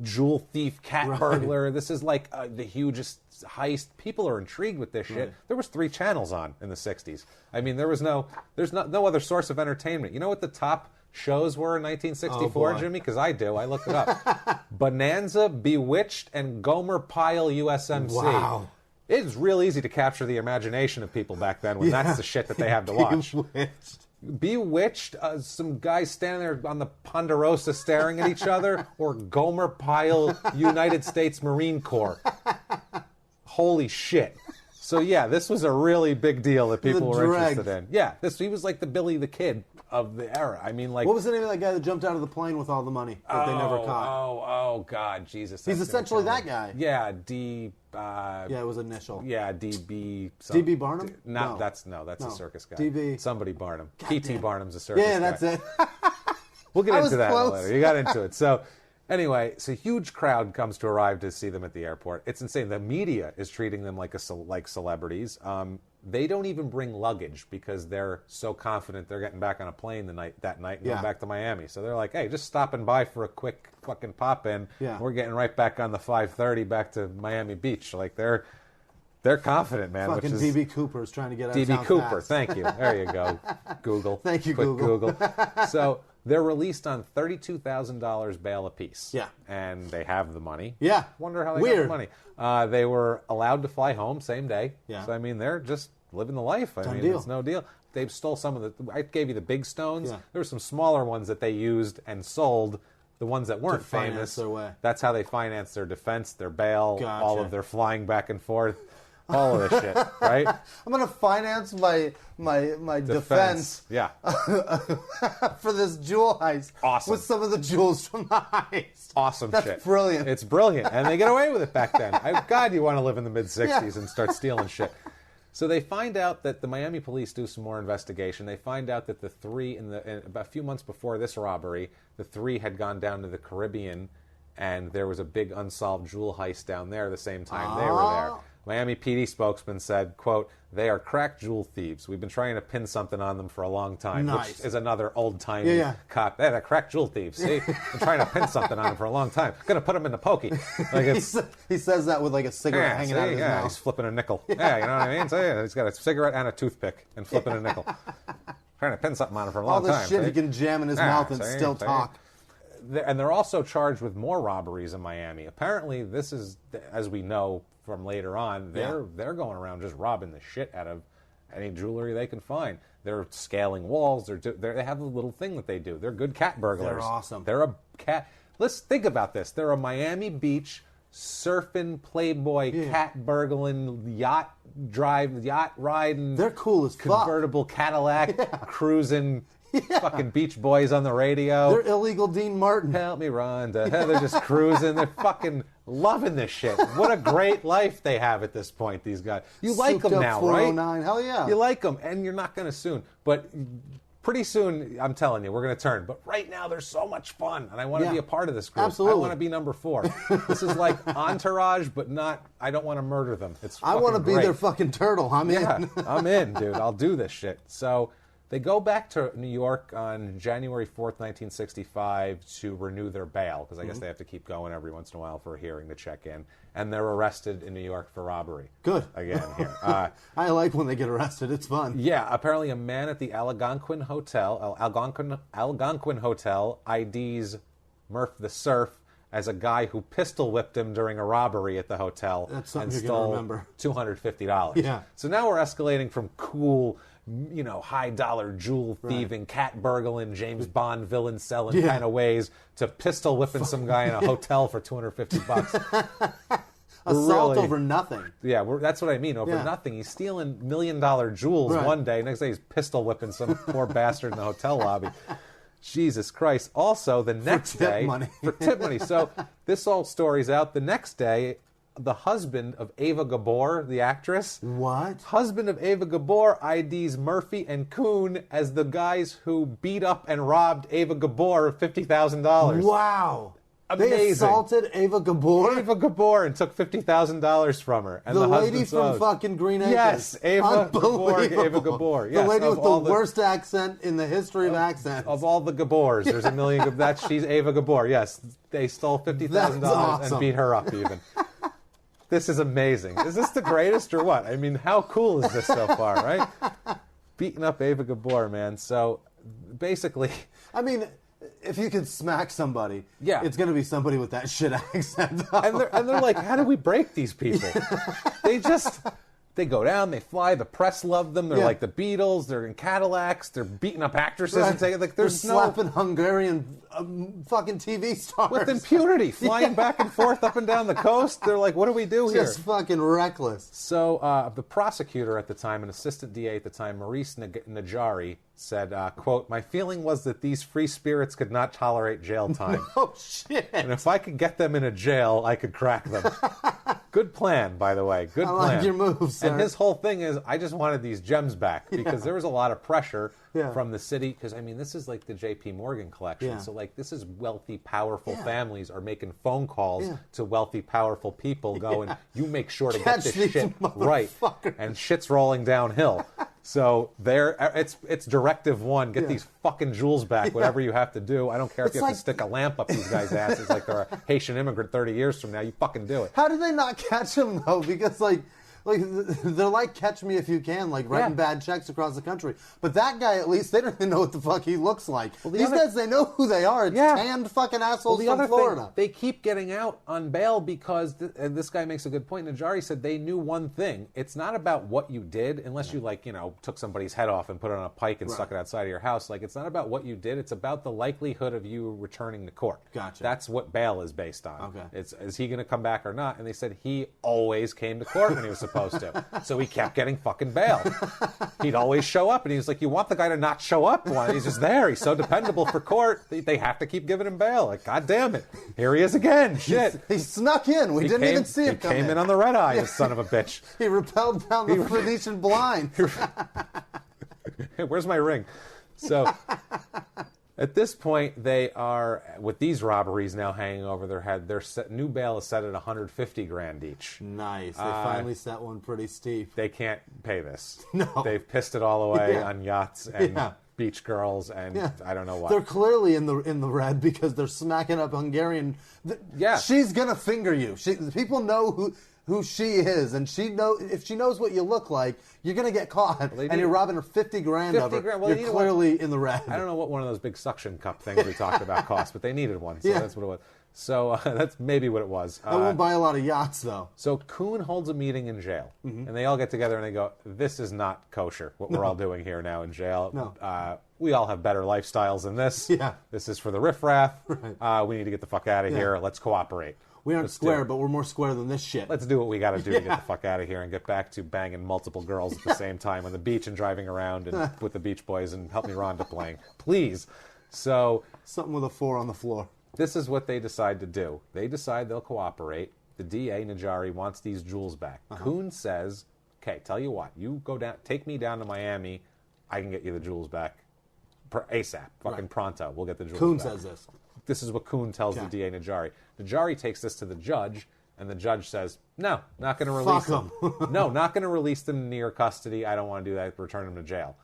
jewel thief, cat burglar. This is like the hugest heist. People are intrigued with this shit. There was 3 channels on in the 60s. I mean, there's no other source of entertainment. You know what the top shows were in 1964, Jimmy? Because I do. I looked it up. Bonanza, Bewitched, and Gomer Pyle USMC. Wow. It's real easy to capture the imagination of people back then when that's the shit that they have to watch. Bewitched, some guys standing there on the Ponderosa staring at each other, or Gomer Pyle, United States Marine Corps. Holy shit. So yeah, this was a really big deal that people were interested in. Yeah, he was like the Billy the Kid of the era. I mean, like... What was the name of that guy that jumped out of the plane with all the money that they never caught? Oh, God, Jesus. He's essentially that guy. Yeah, it was initial. Yeah, DB... DB Barnum? That's a circus guy. DB... Somebody Barnum. P.T. Barnum's a circus guy. Yeah, that's it. We'll get into that later. You got into it. So... Anyway, so a huge crowd comes to arrive to see them at the airport. It's insane. The media is treating them like celebrities. They don't even bring luggage because they're so confident they're getting back on a plane that night and going back to Miami. So they're like, hey, just stopping by for a quick fucking pop-in. Yeah. We're getting right back on the 5:30 back to Miami Beach. Like, they're confident, man. Fucking DB Cooper is trying to get out of town DB Cooper, fast. Thank you. There you go. Google. Thank you, Quick Google. So... They're released on $32,000 bail apiece. Yeah. And they have the money. Yeah. Wonder how they got the money. They were allowed to fly home same day. Yeah. So, I mean, they're just living the life. It's no deal. They stole some of the... I gave you the big stones. Yeah. There were some smaller ones that they used and sold. The ones that weren't famous. Their way. That's how they financed their defense, their bail, all of their flying back and forth. All of this shit, right? I'm going to finance my defense. Yeah. For this jewel heist. Awesome. With some of the jewels from the heist. Awesome shit. That's brilliant. It's brilliant. And they get away with it back then. God, you want to live in the mid-'60s and start stealing shit. So they find out that the Miami police do some more investigation. They find out that the 3, about a few months before this robbery, the 3 had gone down to the Caribbean, and there was a big unsolved jewel heist down there the same time they were there. Miami PD spokesman said, quote, "They are crack jewel thieves. We've been trying to pin something on them for a long time," which is another old-timey cop. They're crack jewel thieves. See? I'm trying to pin something on them for a long time. Going to put them in the pokey. Like he says that with like a cigarette hanging out of his mouth. He's flipping a nickel. Yeah, you know what I mean? So yeah, he's got a cigarette and a toothpick and flipping a nickel. Trying to pin something on him for a long time. All this shit he can jam in his mouth and still talk. And they're also charged with more robberies in Miami. Apparently, this is, as we know from later on, they're going around just robbing the shit out of any jewelry they can find. They're scaling walls. They have a little thing that they do. They're good cat burglars. They're awesome. They're a cat. Let's think about this. They're a Miami Beach surfing playboy, cat burgling, yacht riding. They're cool as fuck. Convertible Cadillac cruising. Fucking Beach Boys on the radio. They're illegal Dean Martin. Help me run. They're just cruising. They're fucking loving this shit. What a great life they have at this point, these guys. You like them now, right? Hell yeah. You like them, and you're not going to soon. But pretty soon, I'm telling you, we're going to turn. But right now, they're so much fun, and I want to be a part of this group. Absolutely. I want to be number 4. This is like Entourage, but not, I don't want to murder them. I want to be their fucking turtle. I'm in. I'm in, dude. I'll do this shit. So... They go back to New York on January 4th, 1965 to renew their bail, because I guess they have to keep going every once in a while for a hearing to check in. And they're arrested in New York for robbery. Good. Again here. I like when they get arrested. It's fun. Yeah, apparently a man at the Algonquin Hotel IDs Murph the Surf as a guy who pistol whipped him during a robbery at the hotel. That's something and you're going to stole remember. $250. Yeah. So now we're escalating from cool, high-dollar jewel thieving, cat burgling, James Bond villain selling kind of ways to pistol whipping some guy in a hotel for $250. Assault over nothing. Yeah, that's what I mean, over nothing. He's stealing $1 million jewels one day. Next day he's pistol whipping some poor bastard in the hotel lobby. Jesus Christ. Also, the next day... For tip money. So this whole story's out. The next day, the husband of Ava Gabor, the actress... What? Husband of Ava Gabor IDs Murphy and Kuhn as the guys who beat up and robbed Ava Gabor of $50,000. Wow. Amazing. They assaulted Ava Gabor? Ava Gabor and took $50,000 from her. And the lady from fucking Green Acres. Yes, Ava Gabor. Ava Gabor. Yes, the lady with the worst accent in the history of accents. Of all the Gabors, there's a million. She's Ava Gabor. Yes, they stole $50,000 and beat her up even. This is amazing. Is this the greatest or what? I mean, how cool is this so far, right? Beating up Ava Gabor, man. So basically... I mean... If you can smack somebody, yeah, it's going to be somebody with that shit accent. And they're like, how do we break these people? They go down, they fly, the press love them, they're like the Beatles, they're in Cadillacs, they're beating up actresses. Right. And they're slapping Hungarian fucking TV stars. With impunity, flying back and forth up and down the coast. They're like, what do we do here? Just fucking reckless. So the prosecutor at the time, an assistant DA at the time, Maurice Najari, said, quote, my feeling was that these free spirits could not tolerate jail time. Oh, shit. And if I could get them in a jail, I could crack them. Good plan, by the way. Good plan. I like your moves, sir. And his whole thing is, I just wanted these gems back because there was a lot of pressure from the city. Because, I mean, this is like the J.P. Morgan collection. Yeah. So, like, this is wealthy, powerful families are making phone calls to wealthy, powerful people going, you make sure to get this shit right. And shit's rolling downhill. So it's directive one. Get these fucking jewels back, whatever you have to do. I don't care if you have to stick a lamp up these guys' asses like they're a Haitian immigrant 30 years from now. You fucking do it. How did they not catch him, though? Because, like they're like Catch Me If You Can, like writing bad checks across the country. But that guy, at least, they don't even know what the fuck he looks like. Well, these guys, they know who they are. It's tanned fucking assholes from Florida. They keep getting out on bail because, and this guy makes a good point, Najari said they knew one thing. It's not about what you did, unless you, took somebody's head off and put it on a pike and stuck it outside of your house. Like, it's not about what you did. It's about the likelihood of you returning to court. Gotcha. That's what bail is based on. Okay. Is he going to come back or not? And they said he always came to court when he was supposed to. So he kept getting fucking bail. He'd always show up, and he was like, you want the guy to not show up? Well, he's just there. He's so dependable for court. They have to keep giving him bail. Like, God damn it. Here he is again. Shit. He snuck in. We didn't even see him come in. He came in on the red eye, this son of a bitch. He rappelled down the Venetian blinds. Where's my ring? So... At this point, they are, with these robberies now hanging over their head, their new bail is set at $150,000 each. Nice. They finally set one pretty steep. They can't pay this. No. They've pissed it all away on yachts and beach girls and I don't know what. They're clearly in the red because they're smacking up Hungarian. She's gonna finger you. People know who she is, and if she knows what you look like, you're going to get caught, and you're robbing her $50,000 of her. Well, you're clearly in the red. I don't know what one of those big suction cup things we talked about cost, but they needed one, so that's what it was. So that's maybe what it was. I won't buy a lot of yachts, though. So Kuhn holds a meeting in jail, and they all get together and they go, this is not kosher, what we're all doing here now in jail. No. We all have better lifestyles than this. Yeah. This is for the riffraff. Right. We need to get the fuck out of here. Let's cooperate. We aren't square, but we're more square than this shit. Let's do what we got to do to get the fuck out of here and get back to banging multiple girls at the same time on the beach and driving around and with the Beach Boys and Help Me Rhonda playing. Please. So... Something with a 4 on the floor. This is what they decide to do. They decide they'll cooperate. The DA, Najari, wants these jewels back. Kuhn says, okay, tell you what, you go down, take me down to Miami, I can get you the jewels back. ASAP. Fucking pronto. We'll get the jewels Kuhn back. says this. This is what Kuhn tells the DA Najari. Najari takes this to the judge, and the judge says, no, not going to release them. No, not going to release them near custody. I don't want to do that. Return them to jail.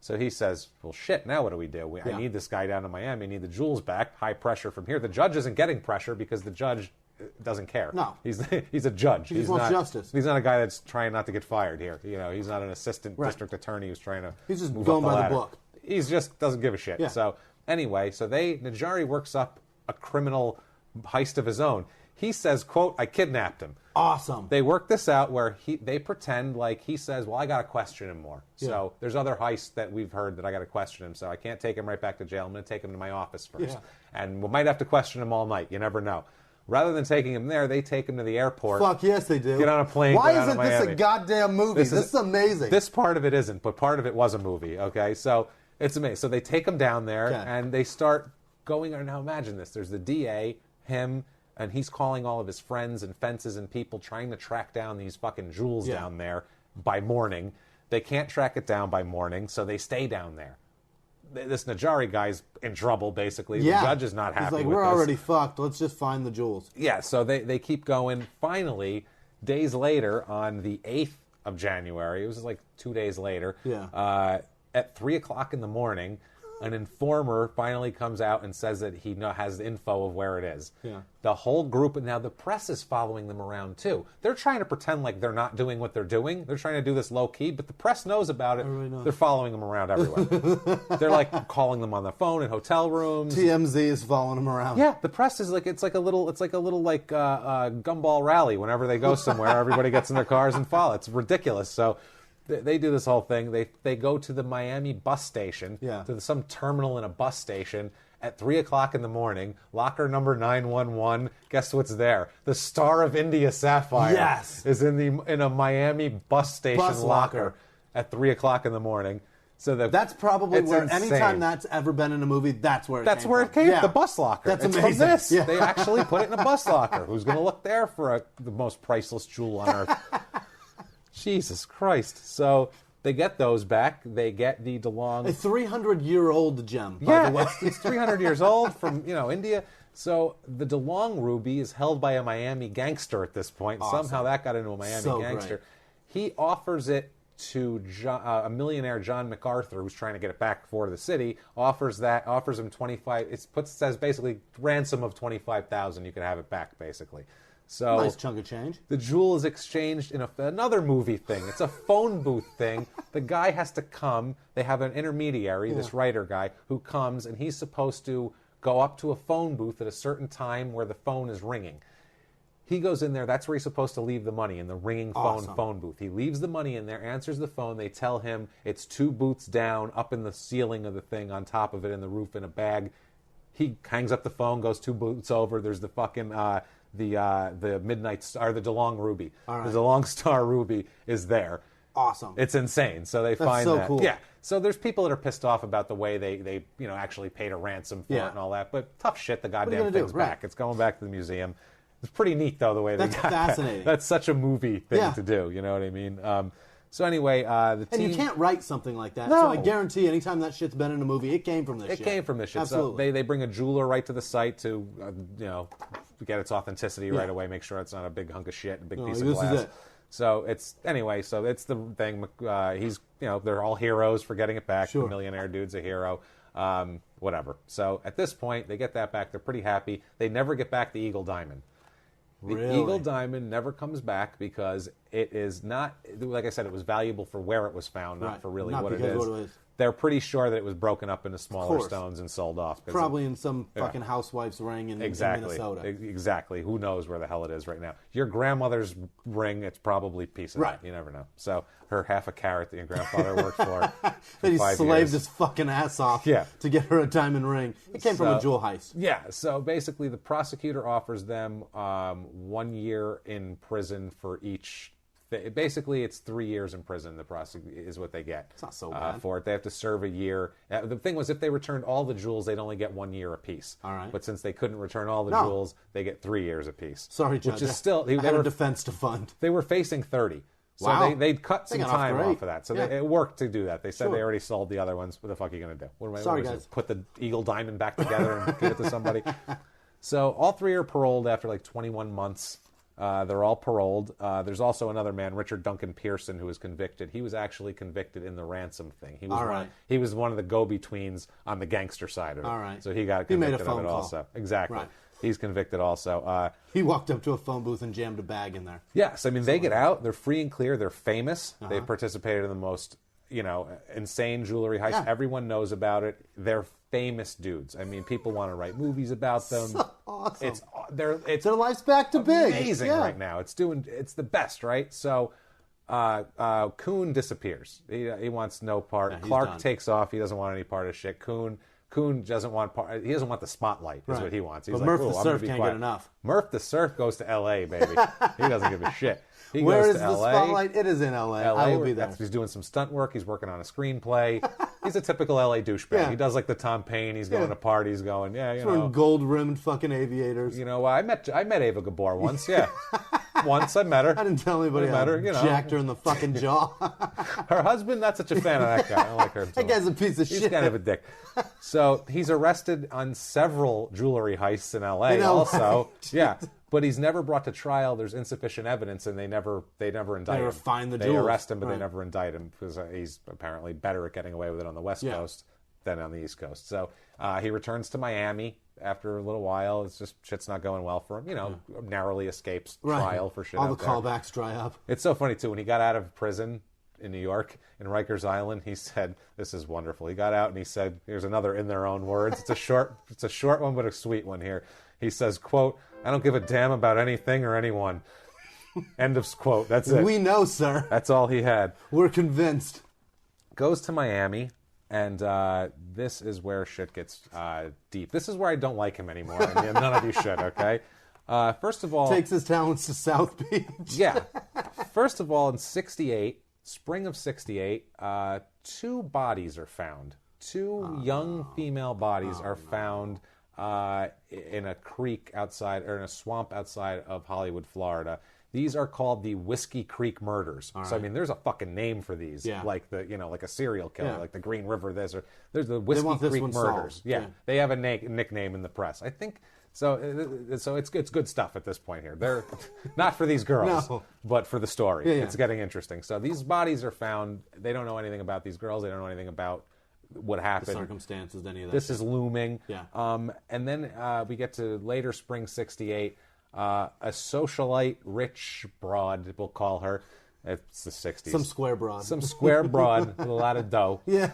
So he says, well, shit, now what do we do? I need this guy down in Miami. I need the jewels back. High pressure from here. The judge isn't getting pressure because the judge doesn't care. No. He's a judge. He just wants justice. He's not a guy that's trying not to get fired here. He's not an assistant district attorney who's trying to He's just move going up the by ladder. the book. He's just doesn't give a shit. Yeah. So anyway, Najari works up a criminal heist of his own. He says, quote, I kidnapped him. Awesome. They work this out where they pretend like he says, well, I got to question him more. Yeah. So there's other heists that we've heard that I got to question him. So I can't take him right back to jail. I'm going to take him to my office first. Yeah. And we might have to question him all night. You never know. Rather than taking him there, they take him to the airport. Fuck yes, they do. Get on a plane. Why go down isn't to this Miami. a goddamn movie? This is amazing. This part of it isn't, but part of it was a movie. Okay, so it's amazing. So they take him down there and they start going. Now imagine this: there's the DA, him. And he's calling all of his friends and fences and people trying to track down these fucking jewels down there by morning. They can't track it down by morning, so they stay down there. This Najari guy's in trouble, basically. The judge is not happy He's like, with we're this. already fucked. Let's just find the jewels. Yeah, so they keep going. Finally, days later, on the 8th of January, it was like 2 days later, at 3 o'clock in the morning, an informer finally comes out and says that he has the info of where it is. Yeah. The whole group, now the press is following them around too. They're trying to pretend like they're not doing what they're doing. They're trying to do this low key, but the press knows about it. They're following them around everywhere. They're like calling them on the phone in hotel rooms. TMZ is following them around. Yeah, the press is like it's like a little gumball rally. Whenever they go somewhere, everybody gets in their cars and follow. It's ridiculous. So they do this whole thing. They go to the Miami bus station, to some terminal in a bus station at 3 o'clock in the morning. Locker number 911. Guess what's there? The Star of India Sapphire is in a Miami bus station locker at 3 o'clock in the morning. So that's probably where anytime that's ever been in a movie, that's where it came from. It came, the bus locker. That's it's amazing. From this. Yeah. They actually put it in a bus locker. Who's going to look there for the most priceless jewel on earth? Jesus Christ. So they get those back. They get the DeLong. A 300-year-old gem, by the way. It's 300 years old from, India. So the DeLong ruby is held by a Miami gangster at this point. Awesome. Somehow that got into a Miami gangster. Great. He offers it to a millionaire, John MacArthur, who's trying to get it back for the city. Offers him 25. Says basically ransom of 25,000. You could have it back, basically. So nice chunk of change. The jewel is exchanged in another movie thing. It's a phone booth thing. The guy has to come. They have an intermediary, this writer guy, who comes, and he's supposed to go up to a phone booth at a certain time where the phone is ringing. He goes in there. That's where he's supposed to leave the money, in the ringing phone booth. He leaves the money in there, answers the phone. They tell him it's 2 booths down, up in the ceiling of the thing, on top of it, in the roof, in a bag. He hangs up the phone, goes 2 booths over. There's the fucking... the Midnight Star, the DeLong Ruby. Right. The DeLong Star Ruby is there. Awesome. It's insane. So they find so that. Cool. Yeah. So there's people that are pissed off about the way they actually paid a ransom for it and all that. But tough shit, the goddamn thing's back. It's going back to the museum. It's pretty neat, though, the way they got that. That's fascinating. That's such a movie thing to do. You know what I mean? So anyway, the team... And you can't write something like that. No. So I guarantee anytime that shit's been in a movie, it came from this shit. It came from this shit. Absolutely. So they bring a jeweler right to the site to, get its authenticity right away, make sure it's not a big hunk of shit, a big piece of glass. Is it. So it's the thing. They're all heroes for getting it back. Sure. The millionaire dude's a hero. Whatever. So at this point, they get that back. They're pretty happy. They never get back the Eagle Diamond. The Eagle Diamond never comes back because it is not, like I said, it was valuable for where it was found, not for really what it is. They're pretty sure that it was broken up into smaller stones and sold off. Probably in some fucking housewife's ring in Minnesota. Exactly. Who knows where the hell it is right now? Your grandmother's ring, it's probably a piece of it. You never know. So her half a carat that your grandfather worked for that he slaved his fucking ass off to get her a diamond ring. It came from a jewel heist. Yeah. So basically the prosecutor offers them 1 year in prison for each. Basically, it's 3 years in prison. Is what they get. It's not so bad for it. They have to serve a year. The thing was, if they returned all the jewels, they'd only get 1 year apiece. All right. But since they couldn't return all the jewels, they get 3 years apiece. Sorry, Judge. Which is still I had a defense to fund. They were facing 30. So they'd cut some time off of that. So it worked to do that. They said they already sold the other ones. What the fuck are you going to do? What am I Sorry, guys. Put the Eagle Diamond back together and give it to somebody? So all 3 are paroled after like 21 months. They're all paroled. There's also another man, Richard Duncan Pearson, who was convicted. He was actually convicted in the ransom thing. He was one of the go-betweens on the gangster side of it. All right. So he got convicted made a phone of it call. also. Exactly. Right. He's convicted also. He walked up to a phone booth and jammed a bag in there. Yes, I mean, they get out. They're free and clear. They're famous. They've participated in the most, insane jewelry heists. Yeah. Everyone knows about it. They're famous dudes. I mean, people want to write movies about them. So awesome. It's their life's back to big. Amazing right now. It's the best, right? So Coon disappears. He wants no part. Yeah, Clark done. Takes off. He doesn't want any part of shit. Coon doesn't want part. He doesn't want the spotlight. Is what he wants. He's but like, Murph the I'm Surf be can't quiet. get enough. Murph the Surf goes to L.A., baby. He doesn't give a shit. He Where goes is to the LA. spotlight? It is in L.A. I will be there. He's doing some stunt work. He's working on a screenplay. He's a typical L.A. douchebag. Yeah. He does like the Tom Paine. He's going to parties, going, He's wearing gold-rimmed fucking aviators. I met Ava Gabor once. Yeah, once I met her. I didn't tell anybody. I met her. Jacked her in the fucking jaw. Her husband, not such a fan of that guy. I don't like her. That guy's a piece of shit. He's kind of a dick. So he's arrested on several jewelry heists in L.A. also. Yeah. But he's never brought to trial. There's insufficient evidence, and they never indict him. Find the They jewels. arrest him, but they never indict him because he's apparently better at getting away with it on the West Coast than on the East Coast. So he returns to Miami after a little while. It's just shit's not going well for him. Narrowly escapes trial for shit. All the callbacks dry up. It's so funny too. When he got out of prison in New York, in Rikers Island, he said, "This is wonderful." He got out and he said, "Here's another in their own words. It's a short one, but a sweet one here." He says, quote, "I don't give a damn about anything or anyone." End of quote. That's it. We know, sir. That's all he had. We're convinced. Goes to Miami, and this is where shit gets deep. This is where I don't like him anymore. And none of you should, okay? First of all... Takes his talents to South Beach. Yeah. First of all, in spring of 68, 2 bodies are found. 2 young female bodies are found in a creek outside, or in a swamp outside of Hollywood, Florida. These are called the Whiskey Creek Murders. So, I mean, there's a fucking name for these. Yeah. Like like a serial killer, like the Green River this, or there's the Whiskey Creek Murders. Yeah. They have a nickname in the press. I think, so it's good stuff at this point here. They're not for these girls, but for the story. Yeah. It's getting interesting. So these bodies are found. They don't know anything about these girls. They don't know anything about what happened, the circumstances, any of that. This is looming. Yeah. And then we get to later spring 68. A socialite, rich broad, we'll call her. It's the 60s. Some square broad. Some square broad with a lot of dough. Yeah.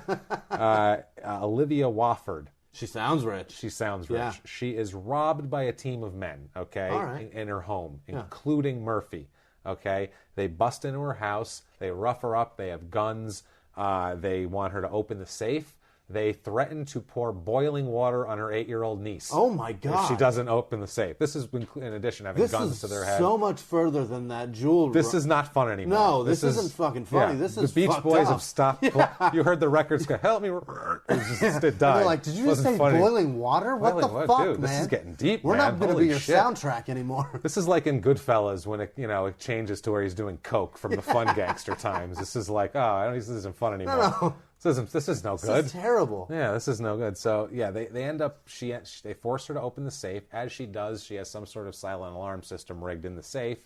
Olivia Wofford. She sounds rich. Yeah. She is robbed by a team of men, okay, all right, in her home, including Murphy, okay? They bust into her house. They rough her up. They have guns. They want her to open the safe. They threaten to pour boiling water on her 8-year-old niece. Oh, my God. If she doesn't open the safe. This is in addition having guns to their head. This is so much further than that jewelry. This is not fun anymore. No, this isn't fucking funny. Yeah, this is the Beach Boys have stopped. Yeah. You heard the records go, "Help me." It died. They're like, did you just say funny. Boiling water? What the fuck, dude, man? This is getting deep, We're man. not going to be your soundtrack anymore. This is like in Goodfellas when it changes to where he's doing coke from the fun gangster times. This is like, this isn't fun anymore. No. This is no good. This is terrible. Yeah, this is no good. So yeah, they end up. They force her to open the safe. As she does, she has some sort of silent alarm system rigged in the safe.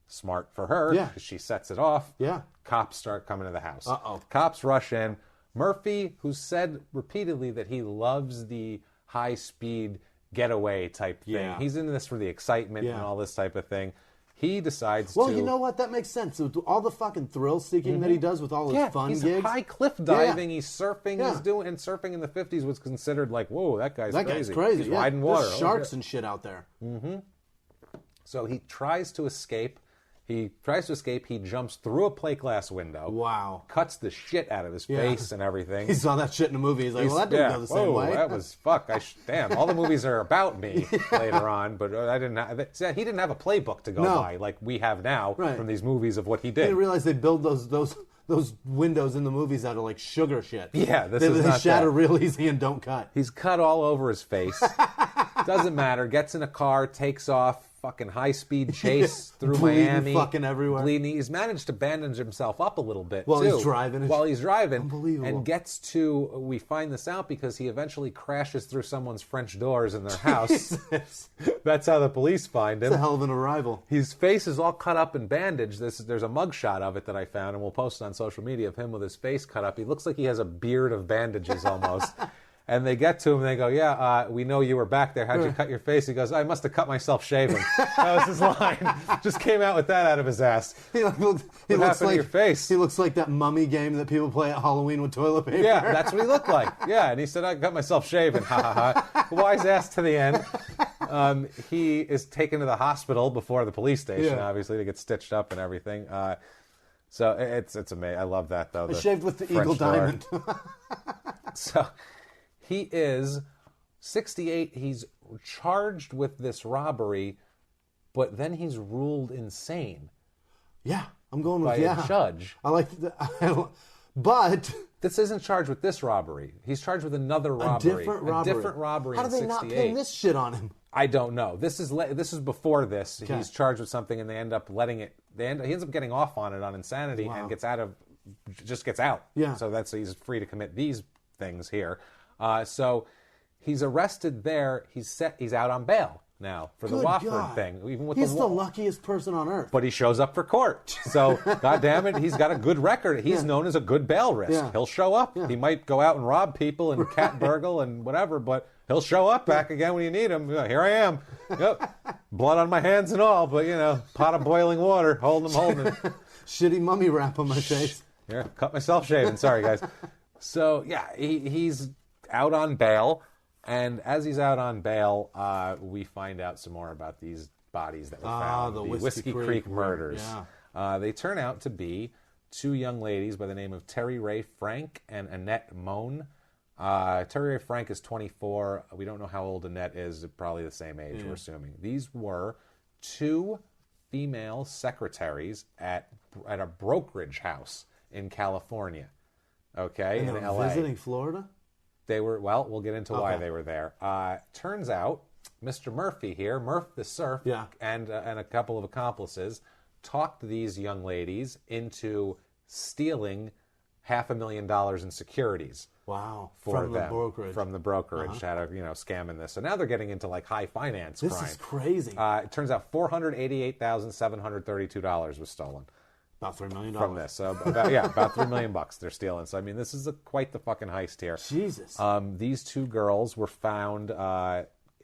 Smart for her. Yeah. Because she sets it off. Yeah. Cops start coming to the house. Uh-oh. Cops rush in. Murphy, who said repeatedly that he loves the high-speed getaway type thing. Yeah. He's into this for the excitement and all this type of thing. He decides to... Well, you know what? That makes sense. All the fucking thrill-seeking that he does with all his fun gigs. He's high cliff diving. He's surfing. And surfing in the 50s was considered like, whoa, that guy's crazy. That guy's crazy. He's riding water. There's sharks and shit out there. Mm-hmm. So he tries to escape. He jumps through a plate glass window. Wow. Cuts the shit out of his face and everything. He saw that shit in a movie. He's like, well, that didn't go the same way. That was, damn, all the movies are about me later on, but I didn't have, he didn't have a playbook to go by like we have now from these movies of what he did. He didn't realize they build those windows in the movies out of like sugar shit. Yeah, they shatter real easy and don't cut. He's cut all over his face. Doesn't matter. Gets in a car, takes off, fucking high-speed chase through Miami. Fucking everywhere. Bleeding. He's managed to bandage himself up a little bit, while too. he's driving. While he's driving. Unbelievable. And gets to, we find this out because he eventually crashes through someone's French doors in their house. That's how the police find him. It's a hell of an arrival. His face is all cut up and bandaged. There's a mugshot of it that I found, and we'll post it on social media of him with his face cut up. He looks like he has a beard of bandages almost. And they get to him and they go, yeah, we know you were back there. How'd you cut your face? He goes, I must have cut myself shaving. That was his line. Just came out with that out of his ass. He looks like to your face? He looks like that mummy game that people play at Halloween with toilet paper. Yeah, that's what he looked like. Yeah, and he said, I cut myself shaving. Ha ha ha. Wise ass to the end. He is taken to the hospital before the police station, obviously, to get stitched up and everything. So it's amazing. I love that, though. Shaved with the French eagle diamond. So he is 68. He's charged with this robbery, but then he's ruled insane. Yeah, I'm going with by a judge. I like but this isn't charged with this robbery. He's charged with another robbery. A different robbery. How do they not pin this shit on him? I don't know. This is before this. Okay. He's charged with something, and they end up letting it. He ends up getting off on it on insanity, and gets out. Yeah. So he's free to commit these things here. So he's arrested there. He's out on bail now for the Wofford thing. Even with he's the luckiest person on earth. But he shows up for court. So, God damn it, he's got a good record. He's known as a good bail risk. Yeah. He'll show up. Yeah. He might go out and rob people and cat burgle and whatever, but he'll show up back again when you need him. Here I am. Yep. Blood on my hands and all, but, pot of boiling water. Holding him. Shitty mummy wrap on my face. Here, cut myself shaving. Sorry, guys. So, yeah, he's out on bail, and as he's out on bail, we find out some more about these bodies that were found, the Whiskey Creek murders. Yeah. They turn out to be two young ladies by the name of Terry Ray Frank and Annette Moan. Terry Ray Frank is 24. We don't know how old Annette is. Probably the same age, we're assuming. These were two female secretaries at a brokerage house in California. Okay, in LA. Visiting Florida? They were, we'll get into why they were there. Turns out, Mr. Murphy here, Murph the Surf, and a couple of accomplices talked these young ladies into stealing $500,000 in securities. Wow. From the brokerage. Had a, scam in this. So now they're getting into high finance crime. This is crazy. It turns out $488,732 was stolen. About $3 million. From this. So about $3 million they're stealing. So, this is quite the fucking heist here. Jesus. These two girls were found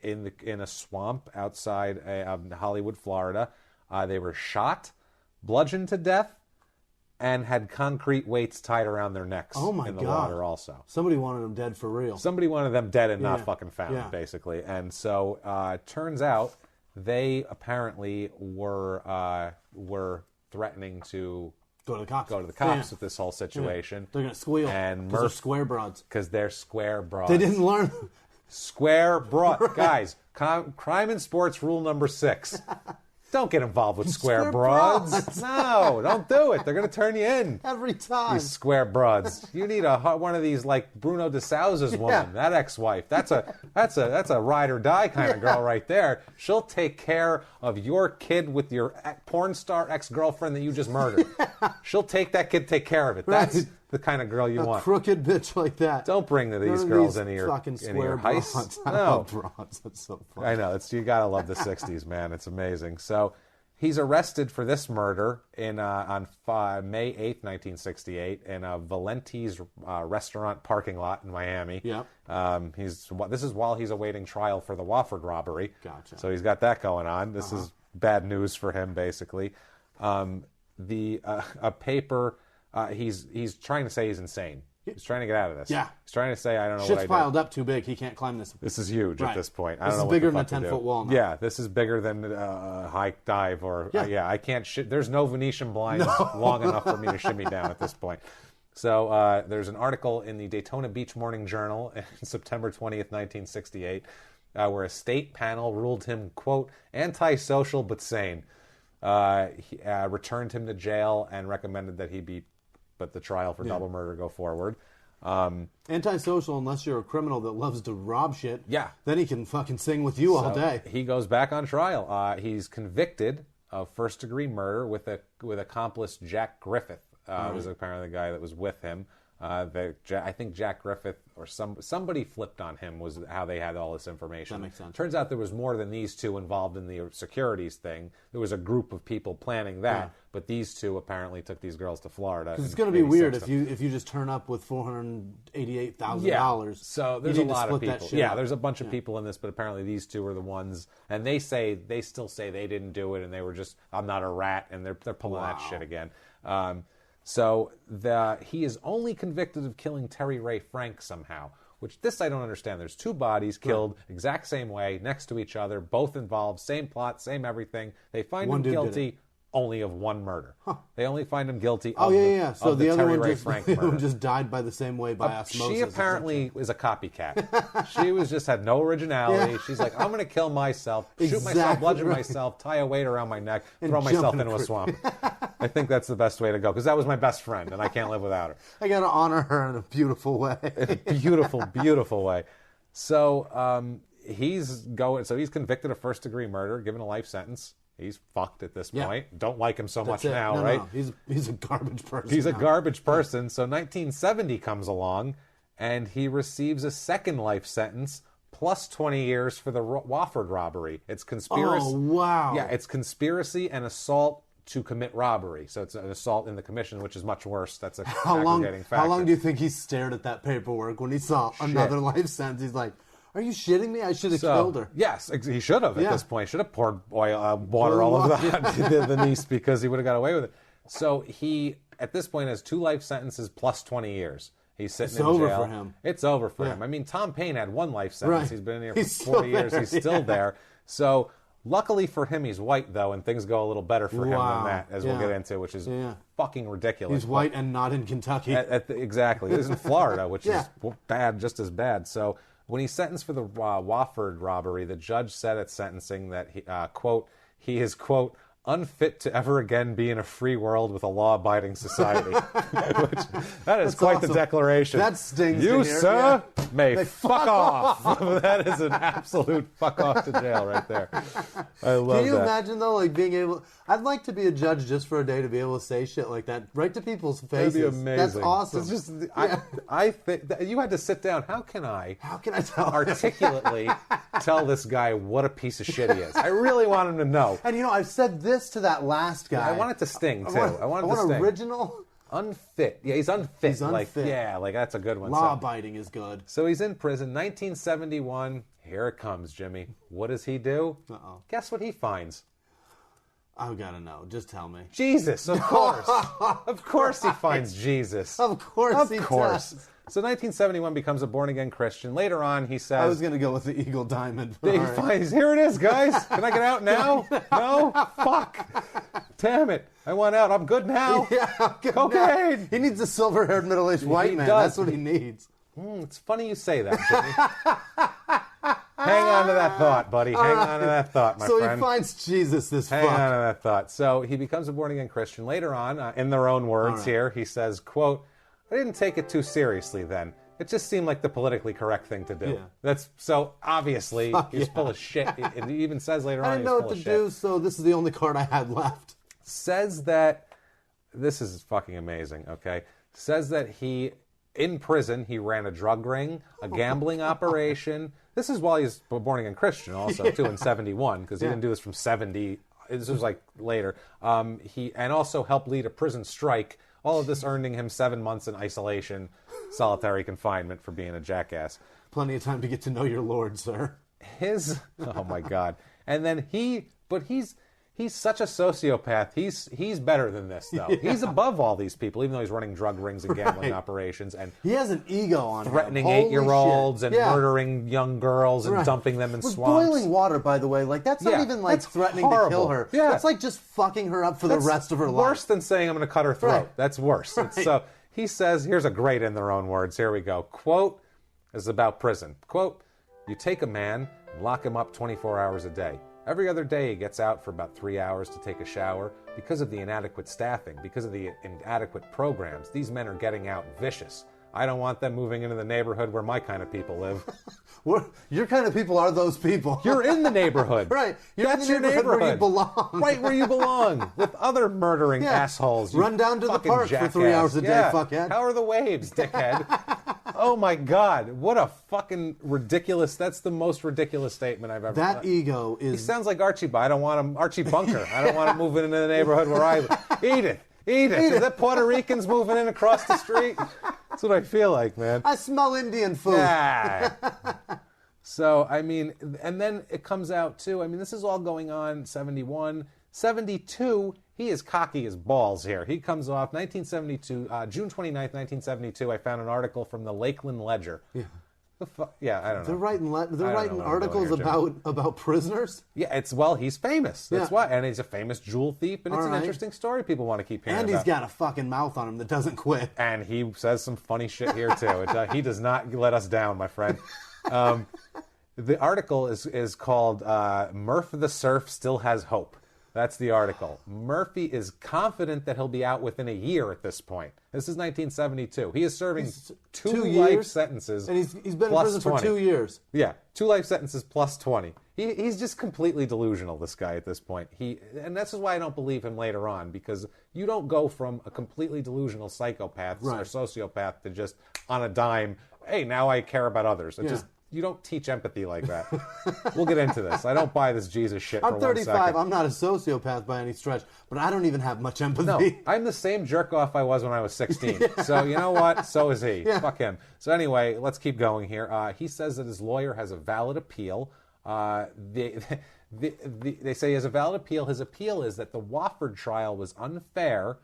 in a swamp outside of Hollywood, Florida. They were shot, bludgeoned to death, and had concrete weights tied around their necks in the water also. Somebody wanted them dead for real. Somebody wanted them dead and not fucking found, basically. And so turns out they apparently were threatening to go to the cops with this whole situation. Yeah. They're going to squeal. And they're square broads. Because they're square broads. They didn't learn. Square broad. Guys, crime in sports rule number 6. Don't get involved with square broads. No, don't do it. They're going to turn you in. Every time. These square broads. You need one of these like Bruno de Souza's woman, that ex-wife. That's a ride or die kind of girl right there. She'll take care of your kid with your porn star ex-girlfriend that you just murdered. She'll take that kid, take care of it. That's the kind of girl you want. A crooked bitch like that. Don't bring these girls into your heist. No. Broads. That's so funny. I know. You gotta love the 60s, man. It's amazing. So he's arrested for this murder on May 8th, 1968, in a Valenti's restaurant parking lot in Miami. Yep. This is while he's awaiting trial for the Wofford robbery. Gotcha. So he's got that going on. This is bad news for him, basically. A paper. He's trying to say he's insane. He's trying to get out of this. Yeah. He's trying to say, I don't know what I did. Shit's piled up too big. He can't climb this. This is huge at this point. This is bigger than a 10-foot wall now. Yeah, this is bigger than a high dive or... I can't... There's no Venetian blinds long enough for me to shimmy down at this point. So there's an article in the Daytona Beach Morning Journal on September 20th, 1968, where a state panel ruled him, quote, antisocial but sane. He returned him to jail and recommended that the trial for double murder go forward. Antisocial unless you're a criminal that loves to rob shit. Yeah. Then he can fucking sing with you all day. He goes back on trial. He's convicted of first-degree murder with accomplice Jack Griffith. Was apparently the guy that was with him. I think Jack Griffith or somebody flipped on him was how they had all this information. That makes sense. Turns out there was more than these two involved in the securities thing. There was a group of people planning that, but these two apparently took these girls to Florida. Because it's going to be weird if you just turn up with $488,000. Yeah. So there's a lot of people. Yeah, up. There's a bunch of people in this, but apparently these two are the ones, and they still say they didn't do it, and they were just, I'm not a rat, and they're pulling that shit again. So he is only convicted of killing Terry Ray Frank somehow, which this I don't understand. There's two bodies killed exact same way, next to each other, both involved, same plot, same everything. They find him guilty only of one murder. They only find him guilty of So the other Terry one Ray Frank murder. just died by the same way by osmosis. She apparently is a copycat. She just had no originality. Yeah. She's like, I'm going to kill myself, shoot myself, bludgeon myself, tie a weight around my neck, and throw myself into a swamp. I think that's the best way to go, because that was my best friend, and I can't live without her. I got to honor her in a beautiful way. Beautiful, beautiful way. So he's convicted of first-degree murder, given a life sentence. He's fucked at this point. Don't like him so much now, right? No. He's a garbage person. He's a garbage person. So 1970 comes along, and he receives a second life sentence plus 20 years for the Wofford robbery. It's conspiracy. Oh, wow. Yeah, it's conspiracy and assault to commit robbery. So it's an assault in the commission, which is much worse. That's a aggregating factor. How long do you think he stared at that paperwork when he saw another life sentence? He's like, are you shitting me? I should have killed her. Yes, he should have at this point. Should have poured water all over the niece, because he would have got away with it. So he, at this point, has 2 life sentences plus 20 years. He's sitting in jail. It's over for him. It's over for him. I mean, Tom Paine had 1 life sentence. Right. He's been in here for 40 years. He's still there. So luckily for him, he's white, though, and things go a little better for him than that, as we'll get into, which is fucking ridiculous. He's white and not in Kentucky. Exactly. He's in Florida, which is bad, just as bad. So when he's sentenced for the Wofford robbery, the judge said at sentencing that he, quote, he is, quote, unfit to ever again be in a free world with a law-abiding society. That's quite awesome. The declaration. That stings. You, sir, may fuck off. That is an absolute fuck off to jail right there. I love that. Can you imagine, though, like being able... I'd like to be a judge just for a day to be able to say shit like that right to people's faces. That'd be amazing. That's awesome. It's just, I think that you had to sit down. How can I tell articulately tell this guy what a piece of shit he is? I really want him to know. And I've said this to that last guy. I want it to sting too. I want original. Unfit. Yeah, he's unfit. He's unfit. Like that's a good one. Law-abiding is good. So he's in prison. 1971. Here it comes, Jimmy. What does he do? Guess what he finds? I gotta know. Just tell me. Jesus, of course. Of course he finds Jesus. Of course he does. So 1971 becomes a born-again Christian. Later on, he says... I was going to go with the Eagle Diamond. He finds, here it is, guys. Can I get out now? No? Fuck. Damn it. I want out. I'm good now. Yeah, I'm good cocaine. Now. He needs a silver-haired middle-aged white man. That's what he needs. It's funny you say that, Jimmy. Hang on to that thought, buddy. Hang on to that thought, my friend. So he finds Jesus, Hang on to that thought. So he becomes a born-again Christian. Later on, in their own words here, he says, quote, I didn't take it too seriously then. It just seemed like the politically correct thing to do. Yeah. That's so obviously he's full of shit. It even says later on I didn't know what to do, so this is the only card I had left. Says that this is fucking amazing, okay? Says that in prison, he ran a drug ring, a gambling operation. This is while he's born again Christian also, too, in 71, because he didn't do this from 70. This was like later. He also helped lead a prison strike. All of this earning him 7 months in isolation, solitary confinement for being a jackass. Plenty of time to get to know your Lord, sir. Oh my God. And then he's such a sociopath. He's better than this, though. Yeah. He's above all these people, even though he's running drug rings and gambling operations. And he has an ego on him. Threatening 8-year-olds and murdering young girls and dumping them in swamps. Boiling water, by the way, like that's not even like threatening to kill her. Yeah. That's like just fucking her up for the rest of her life. Worse than saying I'm going to cut her throat. Right. That's worse. Right. So he says, here's a great in their own words. Here we go. Quote, this is about prison. Quote, you take a man and lock him up 24 hours a day. Every other day he gets out for about 3 hours to take a shower. Because of the inadequate staffing, because of the inadequate programs, these men are getting out vicious. I don't want them moving into the neighborhood where my kind of people live. Your kind of people are those people. You're in the neighborhood. Right. That's your neighborhood. Where you belong. Right where you belong. With other murdering assholes. Run down to the park jackass. for 3 hours a day, fuckhead. How are the waves, dickhead? Oh my God. What a fucking ridiculous, that's the most ridiculous statement I've ever heard. That ego is... He sounds like Archie, but I don't want him, Archie Bunker. I don't want him moving into the neighborhood where I live. Eat it. Is that Puerto Ricans moving in across the street? That's what I feel like, man. I smell Indian food. Yeah. So, I mean, and then it comes out, too. I mean, this is all going on 71. 72, he is cocky as balls here. He comes off 1972, June 29th, 1972. I found an article from the Lakeland Ledger. Yeah. I don't know. They're writing articles about prisoners? Yeah, he's famous. That's why. And he's a famous jewel thief, and it's an interesting story people want to keep hearing about. And he's got a fucking mouth on him that doesn't quit. And he says some funny shit here, too. He does not let us down, my friend. The article is called Murph the Surf Still Has Hope. That's the article. Murphy is confident that he'll be out within a year at this point. This is 1972. He is serving two life sentences. And he's been in prison for 2 years. Yeah, 2 life sentences plus 20. He's just completely delusional, this guy, at this point. And this is why I don't believe him later on, because you don't go from a completely delusional psychopath or sociopath to just on a dime, hey, now I care about others. You don't teach empathy like that. We'll get into this. I don't buy this Jesus shit for 1 second. I'm 35. I'm not a sociopath by any stretch, but I don't even have much empathy. No, I'm the same jerk-off I was when I was 16. So you know what? So is he. Yeah. Fuck him. So anyway, let's keep going here. He says that his lawyer has a valid appeal. They say he has a valid appeal. His appeal is that the Wofford trial was unfair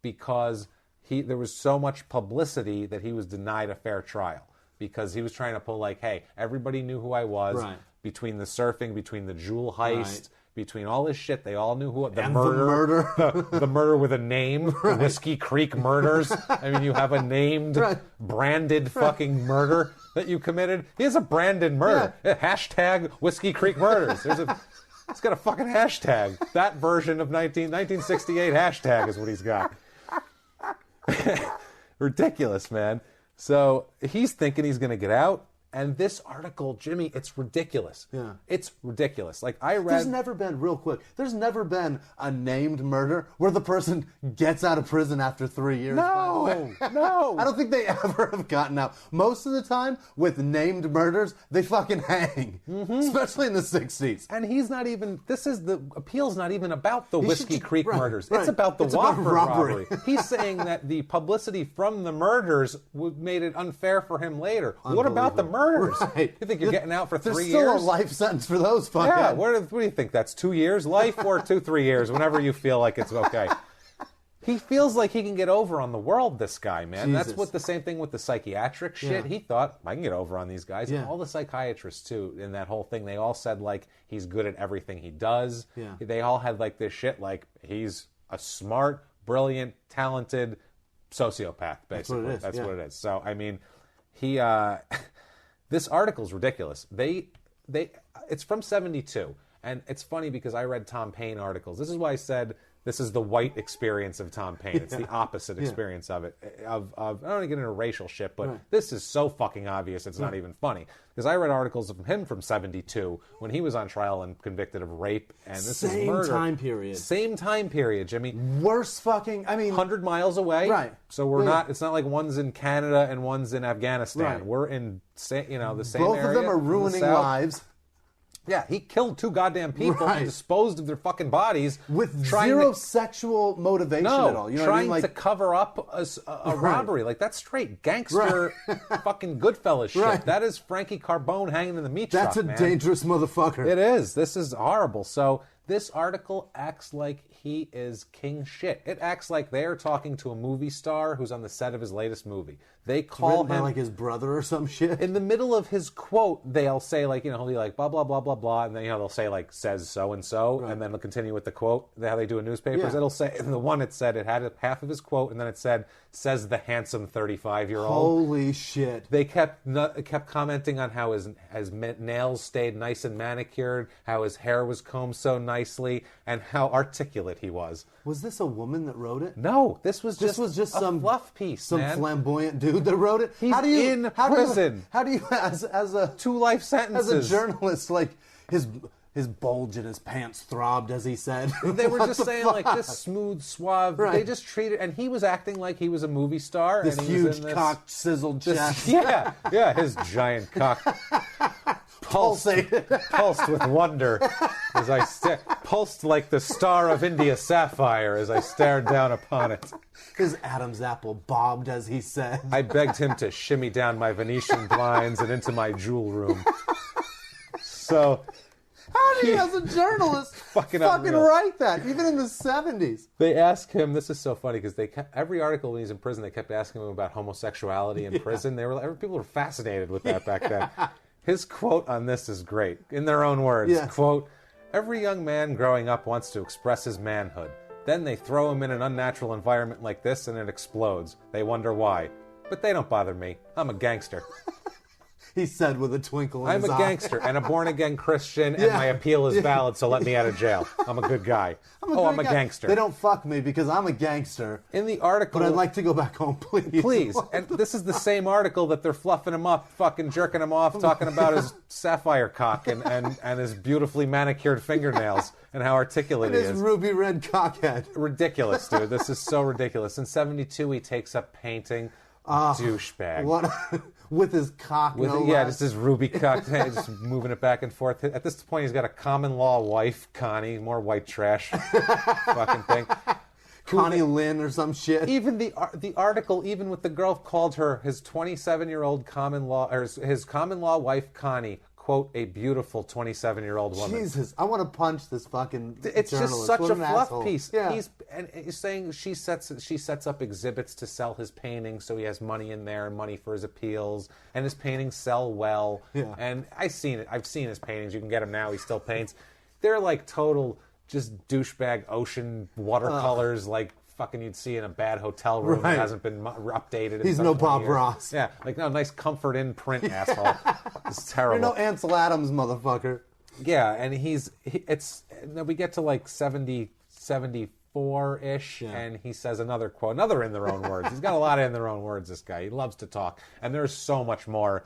because there was so much publicity that he was denied a fair trial. Because he was trying to pull like, hey, everybody knew who I was. Right. Between the surfing, between the jewel heist, between all this shit, they all knew who the murder. The murder with a name, the Whiskey Creek murders. I mean, you have a named, branded fucking murder that you committed. He has a branded murder. Yeah. Hashtag Whiskey Creek murders. It's got a fucking hashtag. That version of 1968 hashtag is what he's got. Ridiculous, man. So he's thinking he's going to get out. And this article, Jimmy, it's ridiculous. Yeah. It's ridiculous. Like, I read... There's never been a named murder where the person gets out of prison after 3 years. No. I don't think they ever have gotten out. Most of the time, with named murders, they fucking hang. Mm-hmm. Especially in the 60s. And he's not even... the appeal's not even about the Whiskey Creek murders. Right. It's about the Wofford robbery. He's saying that the publicity from the murders made it unfair for him later. What about the murders? Right. You think you're getting out for 3 years? There's still a life sentence for those fuckers. Yeah, what do you think? That's 2 years life or 2-3 years, whenever you feel like it's okay. He feels like he can get over on the world, this guy, man. Jesus. That's what the same thing with the psychiatric shit. Yeah. He thought, I can get over on these guys. Yeah. And all the psychiatrists, too, in that whole thing, they all said, like, he's good at everything he does. Yeah. They all had, like, this shit, like, he's a smart, brilliant, talented sociopath, basically. That's what it is. So, I mean, he... This article's ridiculous. It's from 72, and it's funny because I read Tom Paine articles. This is why I said this is the white experience of Tom Paine. It's the opposite experience of it. I don't want to get into racial shit, but this is so fucking obvious it's not even funny. Because I read articles of him from 72 when he was on trial and convicted of rape, and this is murder. Same time period, Jimmy. Worse fucking, 100 miles away. Right. So we're not, it's not like one's in Canada and one's in Afghanistan. Right. We're in, the same Both area. Both of them are ruining lives. Yeah, he killed 2 goddamn people and disposed of their fucking bodies. With zero sexual motivation at all. You know trying what I mean? To cover up a robbery. Like, that's straight gangster fucking Goodfellas shit. Right. That is Frankie Carbone hanging in the meat truck, man. That's a dangerous motherfucker. It is. This is horrible. So this article acts like he is king shit. It acts like they're talking to a movie star who's on the set of his latest movie. They call him... by, like, his brother or some shit? In the middle of his quote, they'll say, like, he'll be like, blah, blah, blah, blah, blah, and then, they'll say, like, says so-and-so, and then they'll continue with the quote, how they do in newspapers. It'll say, in the one it said, it had half of his quote, and then it said, says the handsome 35-year-old. Holy shit. They kept commenting on how his nails stayed nice and manicured, how his hair was combed so nicely, and how articulate he was. Was this a woman that wrote it? No, this was just some fluff piece, some man. flamboyant dude that wrote it. He's in prison. How do you, as a 2 life sentences, as a journalist, like his bulge in his pants throbbed as he said. They were just saying like this smooth, suave. Right. They just treated, and he was acting like he was a movie star. This and he huge was in this, cocked, sizzled chest. Yeah, his giant cock. Pulsed with wonder as I pulsed like the star of India sapphire as I stared down upon it. His Adam's apple bobbed as he said. I begged him to shimmy down my Venetian blinds and into my jewel room. So, how did he, as a journalist, fucking write that, even in the 70s? They ask him, this is so funny, because every article when he's in prison, they kept asking him about homosexuality in prison. People were fascinated with that back then. His quote on this is great. In their own words, quote, "Every young man growing up wants to express his manhood. Then they throw him in an unnatural environment like this and it explodes. They wonder why. But they don't bother me. I'm a gangster." He said with a twinkle in his eye. I'm a gangster and a born-again Christian, and my appeal is valid, so let me out of jail. I'm a good guy. I'm a gangster. They don't fuck me because I'm a gangster. In the article... But I'd like to go back home, please. Please. And this is the same article that they're fluffing him up, fucking jerking him off, talking about his sapphire cock and his beautifully manicured fingernails and how articulate he is. His ruby red cockhead. Ridiculous, dude. This is so ridiculous. In 1972, he takes up painting. Douchebag. What... With his cock, just his ruby cock, just moving it back and forth. At this point, he's got a common law wife, Connie, more white trash fucking thing. Connie Lynn or some shit. Even the article, even with the girl called her his 27-year-old common law, or his common law wife, Connie, quote, a beautiful 27-year-old woman. Jesus, I want to punch this fucking It's journalist. Just such a fluff asshole. piece. Yeah. He's saying she sets up exhibits to sell his paintings, so he has money in there, money for his appeals, and his paintings sell well. Yeah. And I've seen his paintings. You can get them now. He still paints. They're like total just douchebag ocean watercolors, like fucking you'd see in a bad hotel room that hasn't been updated. He's no Bob Ross. Yeah, like no nice comfort in print, asshole. It's terrible. You're no Ansel Adams, motherfucker. Yeah, and we get to like 74-ish, and he says another quote, another in their own words. He's got a lot of in their own words, this guy. He loves to talk. And there's so much more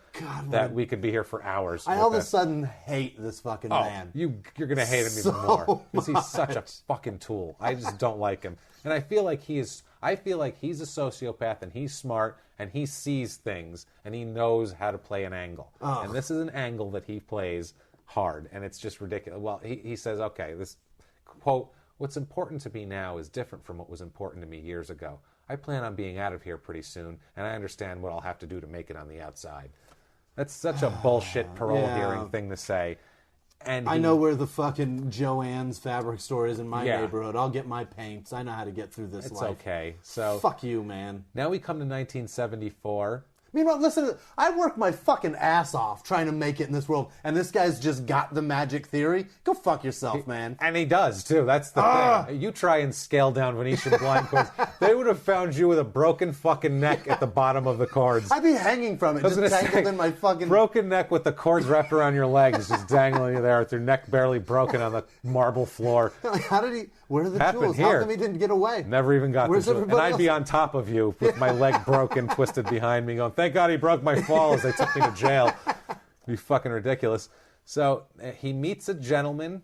that we could be here for hours. I all of a sudden hate this fucking man. You're going to hate him even more. Because he's such a fucking tool. I just don't like him. And I feel like he's a sociopath, and he's smart, and he sees things, and he knows how to play an angle. And this is an angle that he plays hard, and it's just ridiculous. Well, he says, okay, this quote, "What's important to me now is different from what was important to me years ago. I plan on being out of here pretty soon, and I understand what I'll have to do to make it on the outside." That's such a bullshit parole hearing thing to say. And I know where the fucking Joann's fabric store is in my neighborhood. I'll get my paints. I know how to get through this life. It's okay. So fuck you, man. Now we come to 1974. Meanwhile, listen, I work my fucking ass off trying to make it in this world, and this guy's just got the magic theory. Go fuck yourself, man. And he does, too. That's the thing. You try and scale down Venetian blind cords. They would have found you with a broken fucking neck at the bottom of the cords. I'd be hanging from it, just tangled in my fucking... Broken neck with the cords wrapped around your legs, just dangling you there with your neck barely broken on the marble floor. How did he... Where are the jewels? Here. How come he didn't get away? Never even got Where's the jewels. And I'd be on top of you with my leg broken, twisted behind me, going, thank God he broke my fall as they took me to jail. It'd be fucking ridiculous. So he meets a gentleman,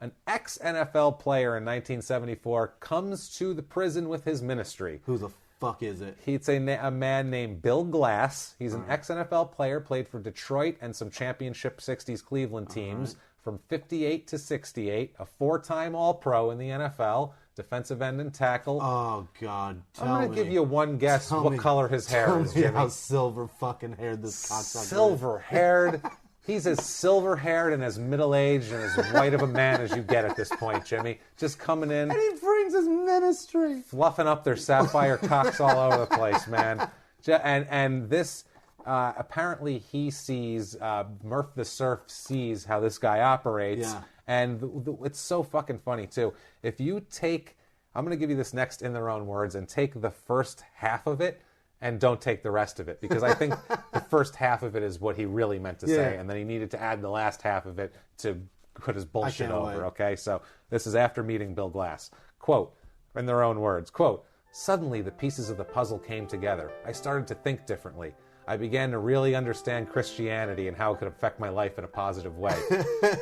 an ex-NFL player in 1974, comes to the prison with his ministry. Who the fuck is it? It's a man named Bill Glass. He's an ex-NFL player, played for Detroit and some championship 60s Cleveland teams. From 58 to 68, a 4-time All-Pro in the NFL, defensive end and tackle. Oh, God. I'm going to give you one guess what color his hair is, Jimmy. How silver fucking haired this cocksucker is. Silver-haired. He's as silver-haired and as middle-aged and as white of a man as you get at this point, Jimmy. Just coming in. And he brings his ministry. Fluffing up their sapphire cocks all over the place, man. And this... apparently he sees, Murph the Surf sees how this guy operates. Yeah. And it's so fucking funny, too. If you take, I'm going to give you this next in their own words, and take the first half of it and don't take the rest of it. Because I think the first half of it is what he really meant to say. And then he needed to add the last half of it to put his bullshit over, okay? So this is after meeting Bill Glass. Quote, in their own words, quote, "Suddenly the pieces of the puzzle came together. I started to think differently. I began to really understand Christianity and how it could affect my life in a positive way."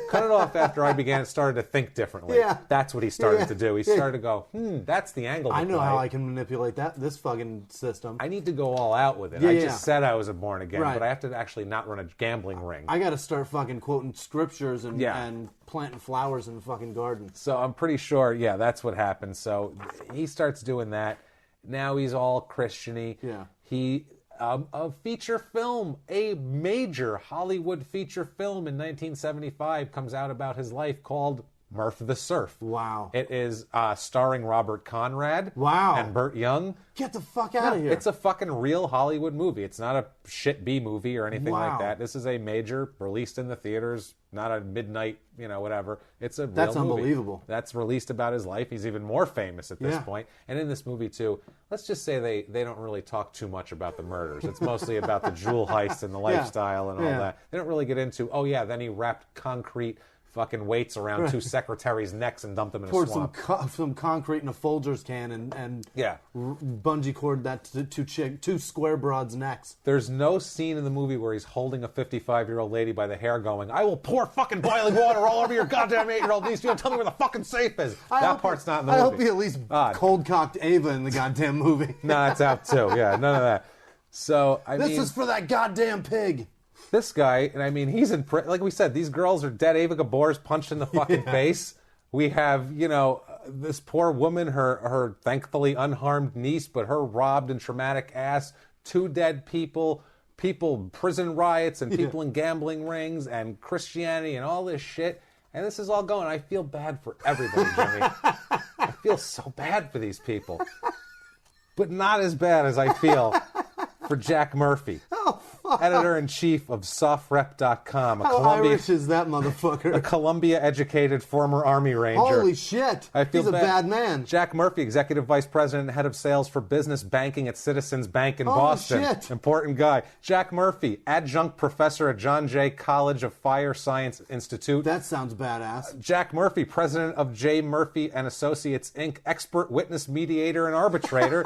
Cut it off after I started to think differently. Yeah. That's what he started to do. He started to go, that's the angle to I know play. how I can manipulate this fucking system. I need to go all out with it. I just said I was a born again, but I have to actually not run a gambling ring. I got to start fucking quoting scriptures and planting flowers in the fucking garden. So I'm pretty sure, that's what happened. So he starts doing that. Now he's all Christian-y. Yeah. A feature film, a major Hollywood feature film in 1975 comes out about his life called Murph the Surf. Wow. It is starring Robert Conrad. Wow. And Burt Young. Get the fuck out of here. It's a fucking real Hollywood movie. It's not a shit B movie or anything like that. This is a major, released in the theaters, not a midnight, whatever. It's a real movie. That's unbelievable. That's released about his life. He's even more famous at this point. And in this movie, too, let's just say they don't really talk too much about the murders. It's mostly about the jewel heist and the lifestyle and all that. They don't really get into, then he wrapped concrete fucking weights around two secretaries' necks and dumped them in a swamp. Poured some concrete in a Folgers can and bungee cord that to two square broads' necks. There's no scene in the movie where he's holding a 55-year-old lady by the hair going, "I will pour fucking boiling water all over your goddamn 8-year-old niece. You don't tell me where the fucking safe is." That part's not in the movie. I hope he at least cold-cocked Ava in the goddamn movie. No, that's out too. Yeah, none of that. So, This is for that goddamn pig. This guy, and he's in prison. Like we said, these girls are dead. Ava Gabor's punched in the fucking face. We have, this poor woman, her thankfully unharmed niece, but her robbed and traumatic ass, 2 dead people, prison riots, and people in gambling rings, and Christianity, and all this shit. And this is all going. I feel bad for everybody, Jimmy. I feel so bad for these people. But not as bad as I feel for Jack Murphy. Editor-in-chief of SoftRep.com. How Irish is that motherfucker? A Columbia-educated former Army Ranger. Holy shit. He's a bad man. Jack Murphy, Executive Vice President and Head of Sales for Business Banking at Citizens Bank in Boston. Shit. Important guy. Jack Murphy, Adjunct Professor at John Jay College of Fire Science Institute. That sounds badass. Jack Murphy, President of J. Murphy and Associates, Inc., Expert Witness Mediator and Arbitrator.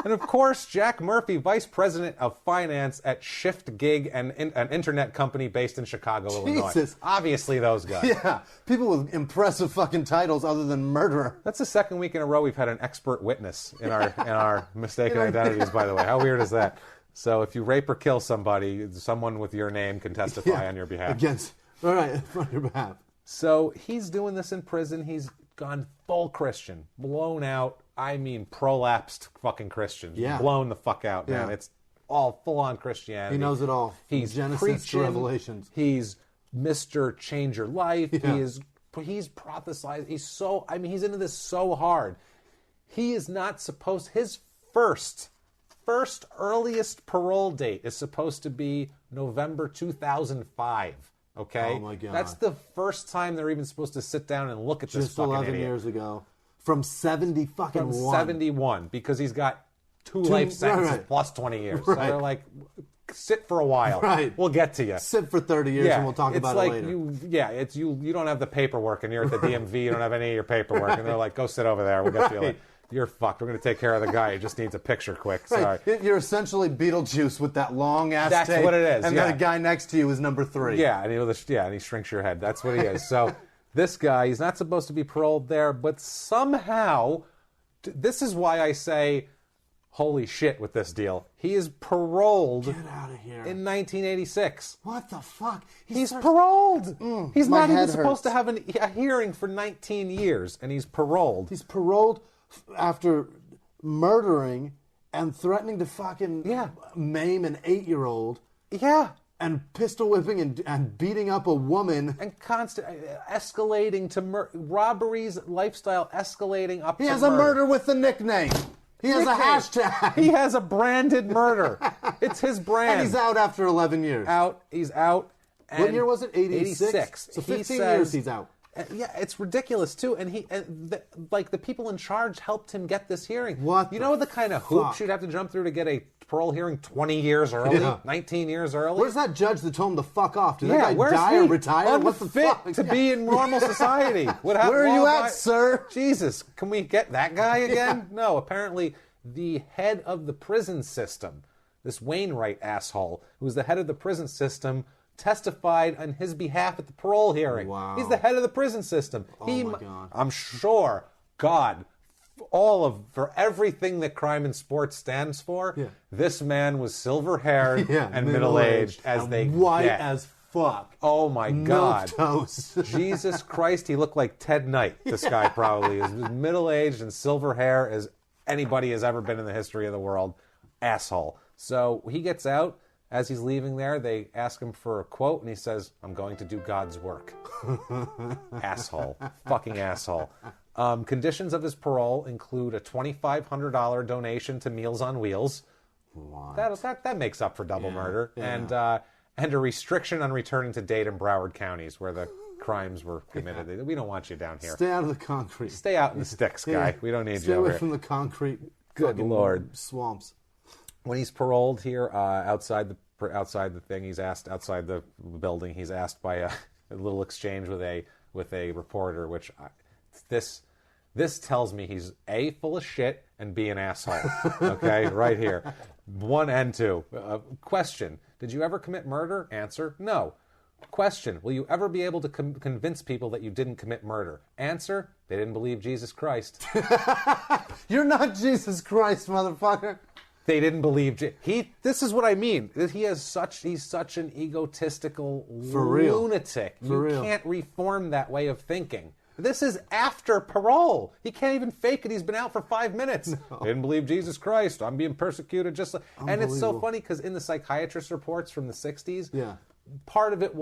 And of course, Jack Murphy, Vice President of Finance at Shift Gig, an internet company based in Chicago, Illinois. Obviously those guys. Yeah, people with impressive fucking titles other than murderer. That's the second week in a row we've had an expert witness in our mistaken identities, by the way. How weird is that? So if you rape or kill somebody, someone with your name can testify on your behalf. On your behalf. So he's doing this in prison. He's gone full Christian, blown out. Prolapsed fucking Christians. Yeah. Blown the fuck out, man. It's all full-on Christianity. He knows it all. He's Genesis preaching. to Revelations. He's Mr. Change Your Life. Yeah. He's prophesized. He's into this so hard. He is not supposed... His first earliest parole date is supposed to be November 2005. Okay? Oh, my God. That's the first time they're even supposed to sit down and look at this fucking idiot. Just 11 years ago. From 71, because he's got two life sentences plus 20 years. So they're like, sit for a while. Right. We'll get to you. Sit for 30 years and we'll talk about it later. You don't have the paperwork, and you're at the DMV, you don't have any of your paperwork, and they're like, go sit over there, we'll get to you later. You're fucked. We're going to take care of the guy who just needs a picture quick. Sorry. You're essentially Beetlejuice with that long-ass tape. That's what it is, And then the guy next to you is number 3. Yeah, and he shrinks your head. That's what he is. So this guy, he's not supposed to be paroled there, but somehow... This is why I say, holy shit with this deal. He is paroled. Get out of here. In 1986. What the fuck? He's paroled. He's not even supposed to have a hearing for 19 years, and he's paroled. He's paroled after murdering and threatening to fucking maim an 8-year-old. Yeah. And pistol whipping and beating up a woman. And escalating to robberies, lifestyle escalating up to He has a murder with the nickname. He has a hashtag. He has a branded murder. It's his brand. And he's out after 11 years. He's out. What year was it? 86? So 15 years he's out. Yeah, it's ridiculous too. And the people in charge helped him get this hearing. What? You know the kind of hoops you'd have to jump through to get a parole hearing 20 years early, 19 years early. Where's that judge that told him to fuck off? Did that guy die or retire? What the fuck? To be in normal society. Where are you at, sir? Jesus, can we get that guy again? No, apparently the head of the prison system, this Wainwright asshole, who's the head of the prison system, testified on his behalf at the parole hearing. Wow. He's the head of the prison system. Oh my God. I'm sure, God, for everything that crime in sports stands for, this man was silver-haired and middle-aged as they white get. as fuck. Oh my God. Toast. Jesus Christ, he looked like Ted Knight, this guy probably is. Middle-aged and silver hair as anybody has ever been in the history of the world. Asshole. So he gets out. As he's leaving there, they ask him for a quote, and he says, "I'm going to do God's work." Asshole. Fucking asshole. Conditions of his parole include a $2,500 donation to Meals on Wheels. What? That makes up for double murder. Yeah. And a restriction on returning to Dade and Broward counties where the crimes were committed. We don't want you down here. Stay out of the concrete. Stay out in the sticks, guy. We don't need Stay you away over here. from the concrete. Good Lord. Swamps. When he's paroled here outside the thing, he's asked outside the building. He's asked by a little exchange with a reporter, which this tells me he's A, full of shit, and B, an asshole. Okay, right here, 1 and 2. Question: did you ever commit murder? Answer: no. Question: will you ever be able to convince people that you didn't commit murder? Answer: they didn't believe Jesus Christ. You're not Jesus Christ, motherfucker. They didn't believe This is what I mean. He's such an egotistical lunatic. You can't reform that way of thinking. This is after parole. He can't even fake it. He's been out for 5 minutes. No. They didn't believe Jesus Christ. I'm being persecuted just like... And it's so funny because in the psychiatrist reports from the 60s, part of it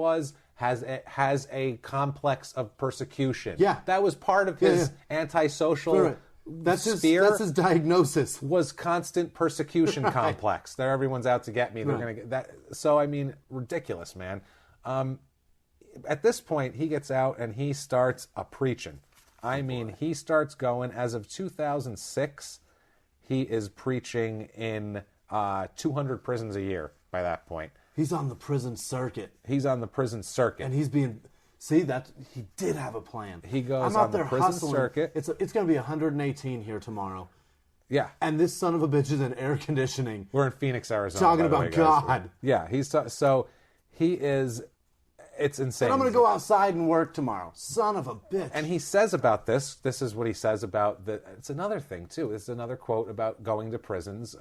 has a complex of persecution. Yeah. That was part of his antisocial... That's his diagnosis. Was constant persecution complex. There, everyone's out to get me. They're gonna get that. So I mean, ridiculous, man. At this point, he gets out and he starts preaching. I mean, he starts going. As of 2006, he is preaching in 200 prisons a year. By that point, he's on the prison circuit. And he's being. See, that he did have a plan. He goes I'm out on there the prison hustling. circuit. It's going to be 118 here tomorrow. Yeah. And this son of a bitch is in air conditioning. We're in Phoenix, Arizona. Talking about God. Yeah, so he is. It's insane. And I'm going to go outside and work tomorrow. Son of a bitch. And he says about this. This is what he says about the. It's another thing too. It's another quote about going to prisons.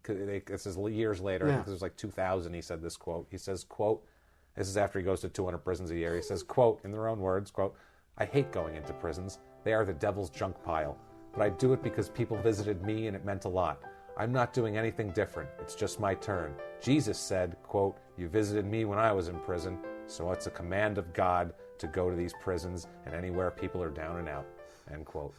This is years later. I think this was like 2000. He said this quote. He says, "quote." This is after he goes to 200 prisons a year. He says, quote, in their own words, quote, "I hate going into prisons. They are the devil's junk pile. But I do it because people visited me and it meant a lot. I'm not doing anything different. It's just my turn. Jesus said, quote, you visited me when I was in prison, so it's a command of God to go to these prisons and anywhere people are down and out." End quote.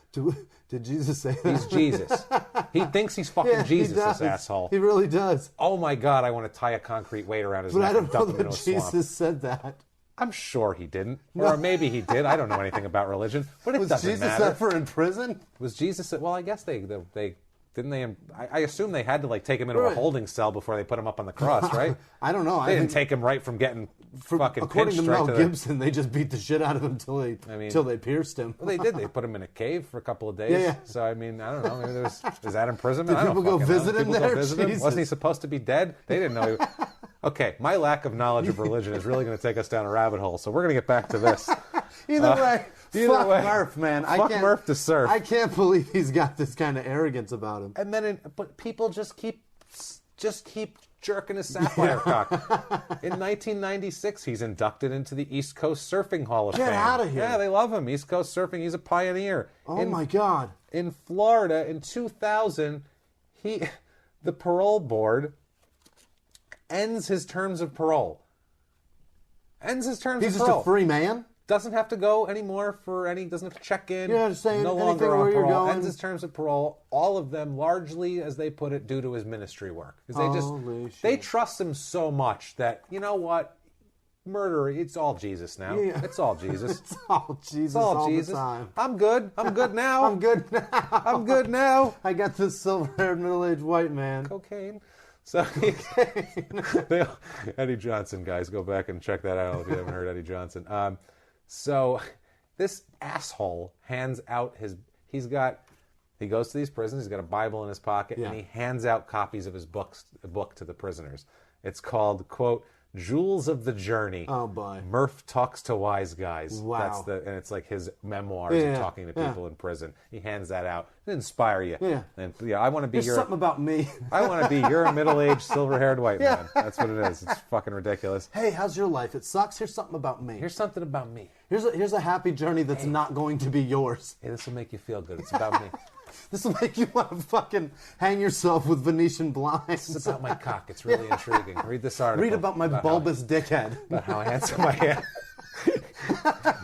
Did Jesus say that? He's Jesus. He thinks he's fucking Jesus, this asshole. He really does. Oh my God, I want to tie a concrete weight around his neck and dump him into a swamp. Jesus said that. I'm sure he didn't. Or maybe he did. I don't know anything about religion. But it doesn't matter. Was Jesus ever in prison? Was Jesus... Well, I guess they didn't they... I assume they had to take him into a holding cell before they put him up on the cross, right? I don't know. They didn't take him right from getting fucking according pinched to Mel right Gibson, they just beat the shit out of him till they pierced him. Well, they did. They put him in a cave for a couple of days. Yeah. So, I mean, I don't know. Maybe is that imprisonment? Did people go visit him there? Wasn't he supposed to be dead? They didn't know. Okay, my lack of knowledge of religion is really going to take us down a rabbit hole, so we're going to get back to this. Either way, fuck Murph, man. Fuck Murph the Surf. I can't believe he's got this kind of arrogance about him. And then, but people just keep jerking his sapphire cock. In 1996, he's inducted into the East Coast Surfing Hall of Fame. Get out of here. Yeah, they love him. East Coast Surfing, he's a pioneer. Oh, my God. In Florida, in 2000, the parole board ends his terms of parole. He's just a free man? Doesn't have to go anymore doesn't have to check in. You're not saying no longer where on you're parole. going. Ends his terms of parole. All of them largely, as they put it, due to his ministry work. Because they trust him so much that, you know what? murderer. It's all Jesus now. Yeah. It's all Jesus. It's all Jesus all Jesus. The time. I'm good. I'm good now. I'm good now. I'm good now. I got this silver-haired middle-aged white man. Cocaine. So Eddie Johnson, guys, go back and check that out if you haven't heard Eddie Johnson. So this asshole hands out he goes to these prisons, he's got a Bible in his pocket, and he hands out copies of his book to the prisoners. It's called, quote, Jewels of the Journey. Oh, boy. Murph Talks to Wise Guys. Wow. And it's like his memoirs of talking to people in prison. He hands that out to inspire you. Yeah. And I want to be There's something about me. I want to be your middle-aged, silver-haired white man. That's what it is. It's fucking ridiculous. Hey, how's your life? It sucks. Here's something about me. Here's something about me. Here's a happy journey that's not going to be yours. Hey, this will make you feel good. It's about me. This will make you want to fucking hang yourself with Venetian blinds. This is about my cock. It's really intriguing. Read this article. Read about my bulbous dickhead. About how handsome I am.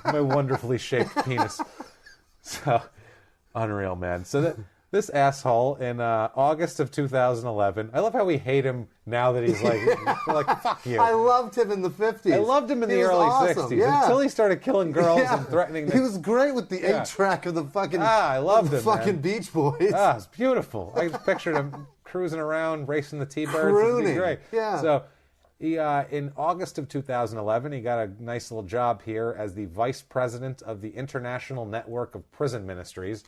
My wonderfully shaped penis. So, unreal, man. So this asshole in August of 2011, I love how we hate him now that he's like, we're like, fuck you. I loved him in the 50s. I loved him in the early 60s until he started killing girls and threatening them. He was great with the 8-track of the fucking I loved him, fucking man. Beach Boys. It's beautiful. I just pictured him cruising around, racing the T-Birds. Crooning. It'd be great. Yeah. So he, in August of 2011, he got a nice little job here as the vice president of the International Network of Prison Ministries.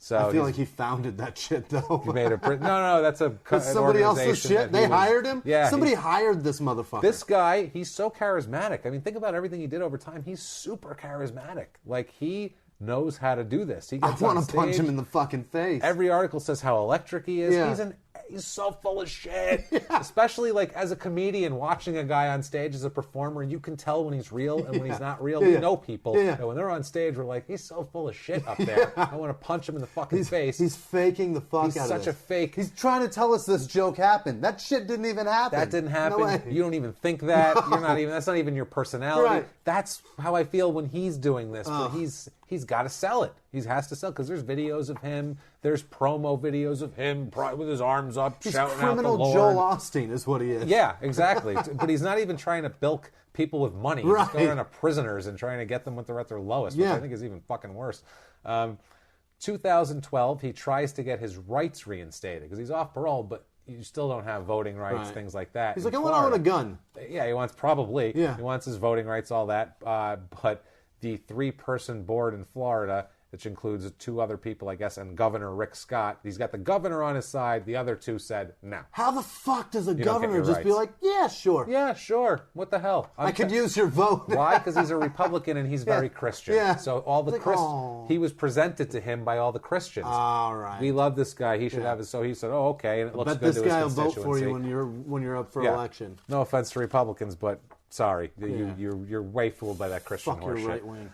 So I feel like he founded that shit, though. He made no, that's somebody else's shit. They hired him? Yeah. Somebody hired this motherfucker. This guy, he's so charismatic. I mean, think about everything he did over time. He's super charismatic. Like, he knows how to do this. He gets I want to punch him in the fucking face. Every article says how electric he is. Yeah. He's so full of shit. Yeah. Especially like as a comedian, watching a guy on stage as a performer, you can tell when he's real and when he's not real. We know people that when they're on stage, we're like, he's so full of shit up there. I want to punch him in the fucking face. He's faking the fuck out of it. He's such a fake. He's trying to tell us this joke happened. That shit didn't even happen. That didn't happen. No way. You don't even think that. No. You're not even. That's not even your personality. Right. That's how I feel when he's doing this. But he's got to sell it. He has to sell because there's videos of him. There's promo videos of him with his arms up, shouting out the Lord. Criminal Joel Osteen is what he is. Yeah, exactly. But he's not even trying to bilk people with money. He's going around to prisoners and trying to get them when they're at their lowest, which I think is even fucking worse. 2012, he tries to get his rights reinstated because he's off parole, but you still don't have voting rights, things like that. He's like, I want to own a gun. Yeah, he wants probably. Yeah. He wants his voting rights, all that. But the 3-person board in Florida, which includes 2 other people, I guess, and Governor Rick Scott. He's got the governor on his side. The other 2 said no. How the fuck does a governor just be like, yeah, sure. Yeah, sure. What the hell? I could use your vote. Why? Because he's a Republican and he's very Christian. Yeah. So all the he was presented to him by all the Christians. All right. We love this guy. He should have his. So he said, oh, okay. And it looks good to his constituency. This guy will vote for you when you're up for election. No offense to Republicans, but sorry, you're way fooled by that Christian fuck horseshit. You're right wing.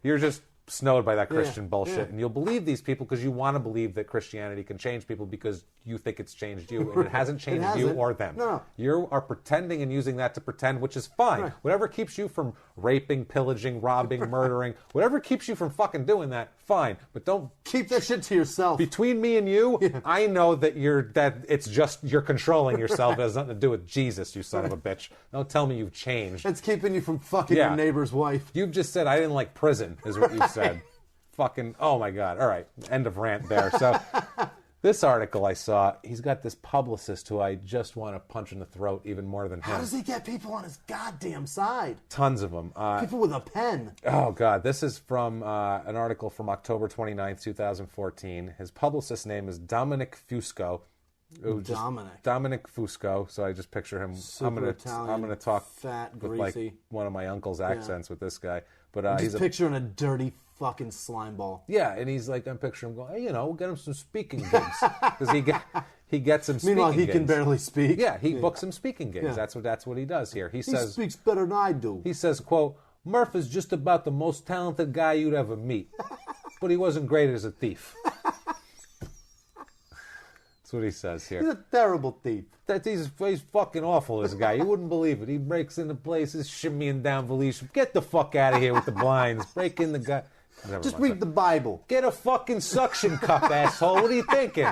You're just snowed by that Christian bullshit, and you'll believe these people because you want to believe that Christianity can change people because you think it's changed you, and it hasn't changed you or them. No. You are pretending and using that to pretend, which is fine. Right. Whatever keeps you from raping, pillaging, robbing, murdering, whatever keeps you from fucking doing that, fine. But don't keep that shit to yourself. Between me and you, I know that it's just you're controlling yourself. It has nothing to do with Jesus, you son of a bitch. Don't tell me you've changed. It's keeping you from fucking your neighbor's wife. You've just said I didn't like prison, is what you said. Fucking, oh my God. All right, end of rant there. So this article I saw, he's got this publicist who I just want to punch in the throat even more than him. How does he get people on his goddamn side? Tons of them. People with a pen. Oh, God. This is from an article from October 29th, 2014. His publicist's name is Dominic Fusco. Dominic Fusco. So I just picture him. I'm gonna talk fat, with greasy. like one of my uncle's accents with this guy. But he's picturing a dirty fucking slime ball. Yeah, and he's like, I'm picturing him going, hey, we'll get him some speaking gigs because he gets him speaking Meanwhile, he gigs. can barely speak. Yeah, he books him speaking gigs. Yeah. That's what he does here. He says speaks better than I do. He says, quote, Murph is just about the most talented guy you'd ever meet, but he wasn't great as a thief. That's what he says here. He's a terrible thief. He's fucking awful, this guy. You wouldn't believe it. He breaks into places, shimmying down valise. Get the fuck out of here with the blinds. Break in the guy. Just read the Bible. Get a fucking suction cup, asshole. What are you thinking?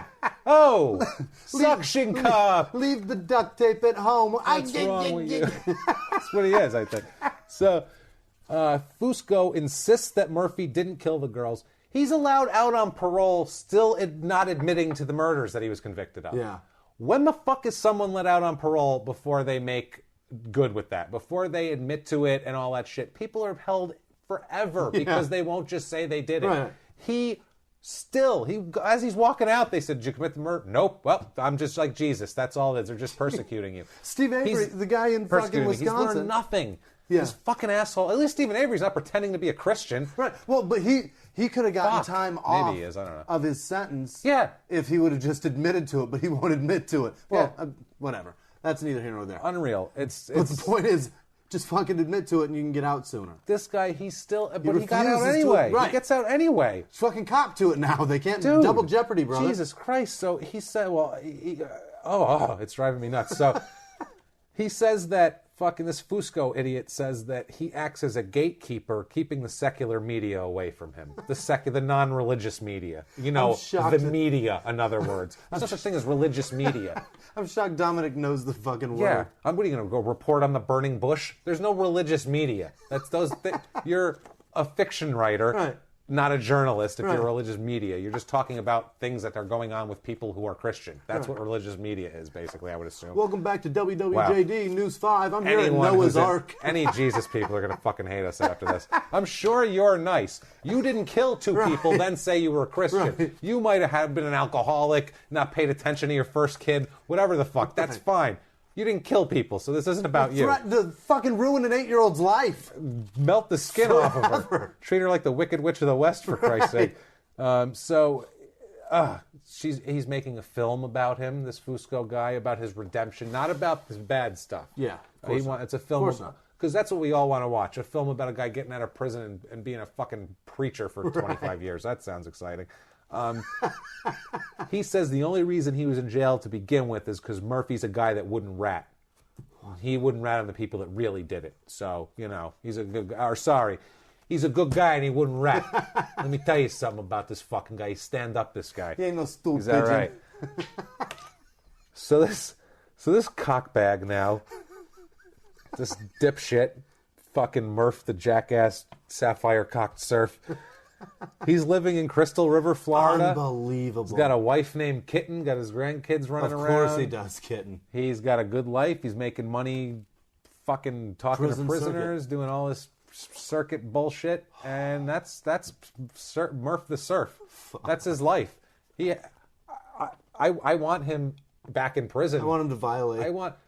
Oh, suction cup. Leave the duct tape at home. What's wrong with you? That's what he is, I think. So, Fusco insists that Murphy didn't kill the girls. He's allowed out on parole, still not admitting to the murders that he was convicted of. Yeah. When the fuck is someone let out on parole before they make good with that? Before they admit to it and all that shit? People are held forever because they won't just say they did it. Right. As he's walking out, they said, "Did you commit the murder?" Nope. Well, I'm just like Jesus. That's all it is. They're just persecuting you. Steve Avery, the guy in fucking Wisconsin. He's learned nothing. Yeah. This fucking asshole. At least Stephen Avery's not pretending to be a Christian. Right. Well, but he could have gotten time off Maybe he is. I don't know. of his sentence if he would have just admitted to it, but he won't admit to it. Well, whatever. That's neither here nor there. Unreal. But the point is, just fucking admit to it and you can get out sooner. This guy, he got out anyway. He gets out anyway. Fucking cop to it now. They can't double jeopardy, brother. Jesus Christ. So he said, it's driving me nuts. So he says that fucking this Fusco idiot says that he acts as a gatekeeper, keeping the secular media away from him. The non-religious media. The media, in other words. There's no such thing as religious media. I'm shocked Dominic knows the fucking word. Yeah. What are you going to go report on the burning bush? There's no religious media. You're a fiction writer. Right. Not a journalist if you're religious media. You're just talking about things that are going on with people who are Christian. That's what religious media is, basically, I would assume. Welcome back to WWJD News 5. I'm here at Noah's Ark. Any Jesus people are going to fucking hate us after this. I'm sure you're nice. You didn't kill two people, then say you were a Christian. Right. You might have been an alcoholic, not paid attention to your first kid, whatever the fuck. That's fine. You didn't kill people, so this isn't about you. To fucking ruin an 8-year-old's life. Melt the skin off of her. Treat her like the Wicked Witch of the West, for Christ's sake. He's making a film about him, this Fusco guy, about his redemption, not about this bad stuff. Yeah, it's a film. Because that's what we all want to watch, a film about a guy getting out of prison and being a fucking preacher for 25 years. That sounds exciting. He says the only reason he was in jail to begin with is because Murphy's a guy that wouldn't rat. He wouldn't rat on the people that really did it. So, he's a good guy. He's a good guy and he wouldn't rat. Let me tell you something about this fucking guy. He's stand-up, this guy. He ain't no stupid. Is that right? So this cockbag now, this dipshit, fucking Murph the jackass, sapphire-cocked surf, he's living in Crystal River, Florida. Unbelievable. He's got a wife named Kitten, got his grandkids running around. Of course he does, Kitten. He's got a good life. He's making money fucking talking to prisoners, doing all this circuit bullshit. And that's Murph the Surf. That's his life. I want him back in prison. I want him to violate.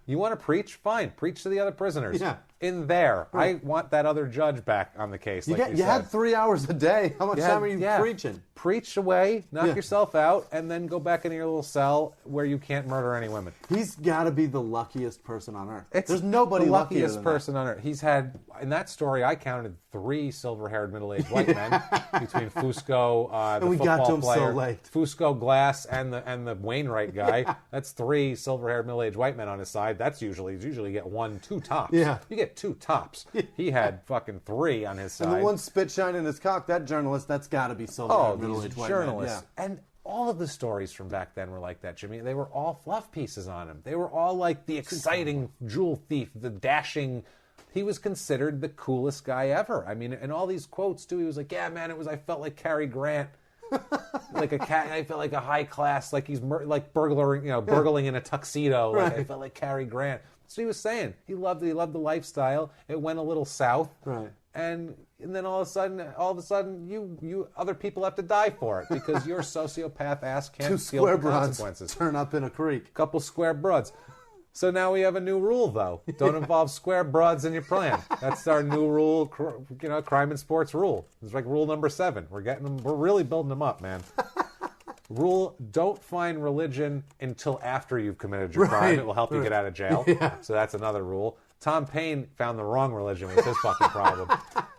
You want to preach? Fine. Preach to the other prisoners. Yeah. In there. Right. I want that other judge back on the case. You had 3 hours a day. How much time are you preaching? Preach away, knock yourself out, and then go back into your little cell where you can't murder any women. He's got to be the luckiest person on earth. There's nobody the luckier luckiest than person on earth. He's had, in that story, I counted 3 silver-haired middle-aged white men between Fusco, the and we football got to him player, so late. Fusco Glass, and the Wainwright guy. That's 3 silver-haired middle-aged white men on his side. That's usually get 1, 2 tops. Yeah. You get 2 tops. He had fucking 3 on his side. And the one spit shining his cock, that journalist, that's got to be silver-haired middle-aged white men. Yeah. And all of the stories from back then were like that, Jimmy. They were all fluff pieces on him. They were all like the exciting jewel thief, the dashing. He was considered the coolest guy ever. I mean, in all these quotes too, he was like, "Yeah, man, I felt like Cary Grant, like a cat. I felt like a high class, like he's burgling in a tuxedo. Like I felt like Cary Grant." That's what he was saying. He loved the lifestyle. It went a little south, right? And then all of a sudden, you other people have to die for it because your sociopath ass can't deal with the consequences. Turn up in a creek. Couple square broads. So now we have a new rule, though. Don't involve square broads in your plan. That's our new rule, crime and sports rule. It's like rule number 7. We're getting them. We're really building them up, man. Rule: don't find religion until after you've committed your crime. It will help you get out of jail. Yeah. So that's another rule. Tom Paine found the wrong religion was his fucking problem.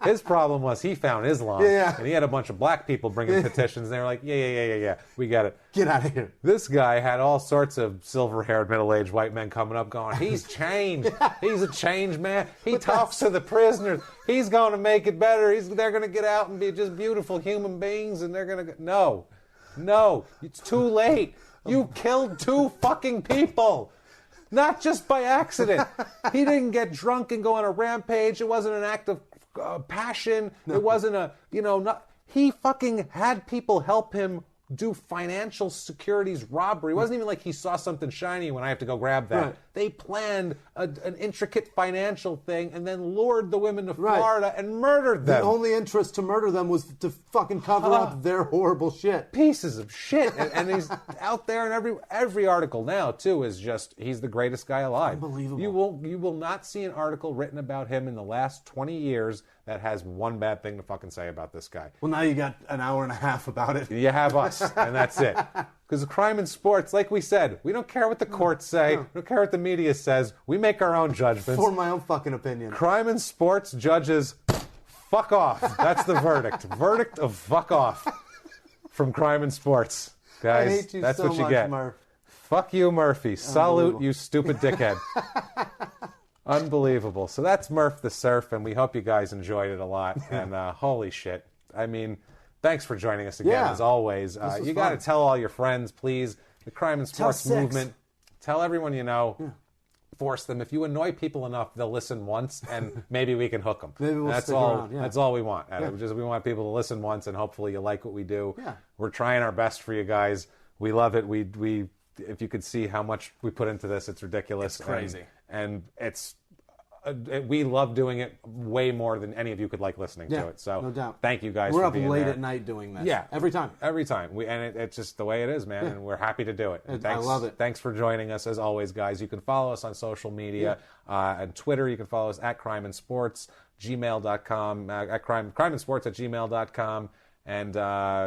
His problem was he found Islam. Yeah. And he had a bunch of black people bringing petitions, and they were like, yeah, we get it. Get out of here. This guy had all sorts of silver-haired, middle-aged white men coming up going, he's changed. He's a changed man. He talks to the prisoners. He's going to make it better. They're going to get out and be just beautiful human beings, and they're going to go. No, it's too late. You killed 2 fucking people. Not just by accident. He didn't get drunk and go on a rampage. It wasn't an act of passion. No. It wasn't a, he fucking had people help him do financial securities robbery. It wasn't even like he saw something shiny when I have to go grab that. Right. They planned an intricate financial thing and then lured the women to Florida and murdered them. The only interest to murder them was to fucking cover up their horrible shit. Pieces of shit. And he's out there in every article now, too, is just, he's the greatest guy alive. Unbelievable. You will not see an article written about him in the last 20 years that has one bad thing to fucking say about this guy. Well, now you got an hour and a half about it. You have us, and that's it. Because crime and sports, like we said, we don't care what the courts say. We don't care what the media says. We make our own judgments. For my own fucking opinion. Crime and sports judges, fuck off. That's the verdict. Verdict of fuck off from crime and sports. Guys, I hate you that's so what you much, get. Murph. Fuck you, Murphy. Salute, you stupid dickhead. Unbelievable. So that's Murph the Surf, and we hope you guys enjoyed it a lot. And holy shit. I mean, thanks for joining us again, as always. You got to tell all your friends, please. The crime and sports movement. Tell everyone you know. Yeah. Force them. If you annoy people enough, they'll listen once, and maybe we can hook them. Maybe we'll stick around. Yeah. That's all we want. We want people to listen once, and hopefully you like what we do. Yeah. We're trying our best for you guys. We love it. We if you could see how much we put into this, it's ridiculous. It's crazy. And it's we love doing it way more than any of you could like listening to it. So no doubt. Thank you guys for being there. We're up late there. At night doing this. Yeah. Every time. Every time. It's just the way it is, man, and we're happy to do it. I love it. Thanks for joining us, as always, guys. You can follow us on social media. On Twitter, you can follow us at crimeinsports, gmail.com, at crimeinsports@gmail.com. And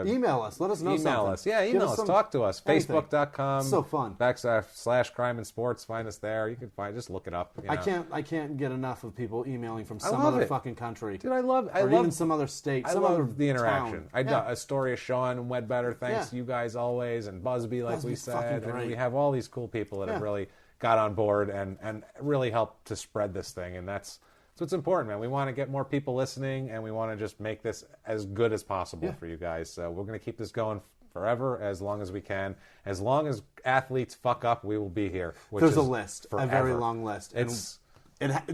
email us. Let us know something. Email us. Yeah, email us. Talk to us. Anything. Facebook.com. So fun. / crime and sports. Find us there. You can just look it up. I can't get enough of people emailing from some other fucking country. Dude, I love even some other state. I love other the interaction. Town. A story of Sean and Wedbetter. Thanks to you guys always, and Busby, like we said. And we have all these cool people that have really got on board and really helped to spread this thing. And that's what's important, man. We want to get more people listening, and we want to just make this as good as possible for you guys. So we're going to keep this going forever, as long as we can. As long as athletes fuck up, we will be here. There's a list, forever. A very long list.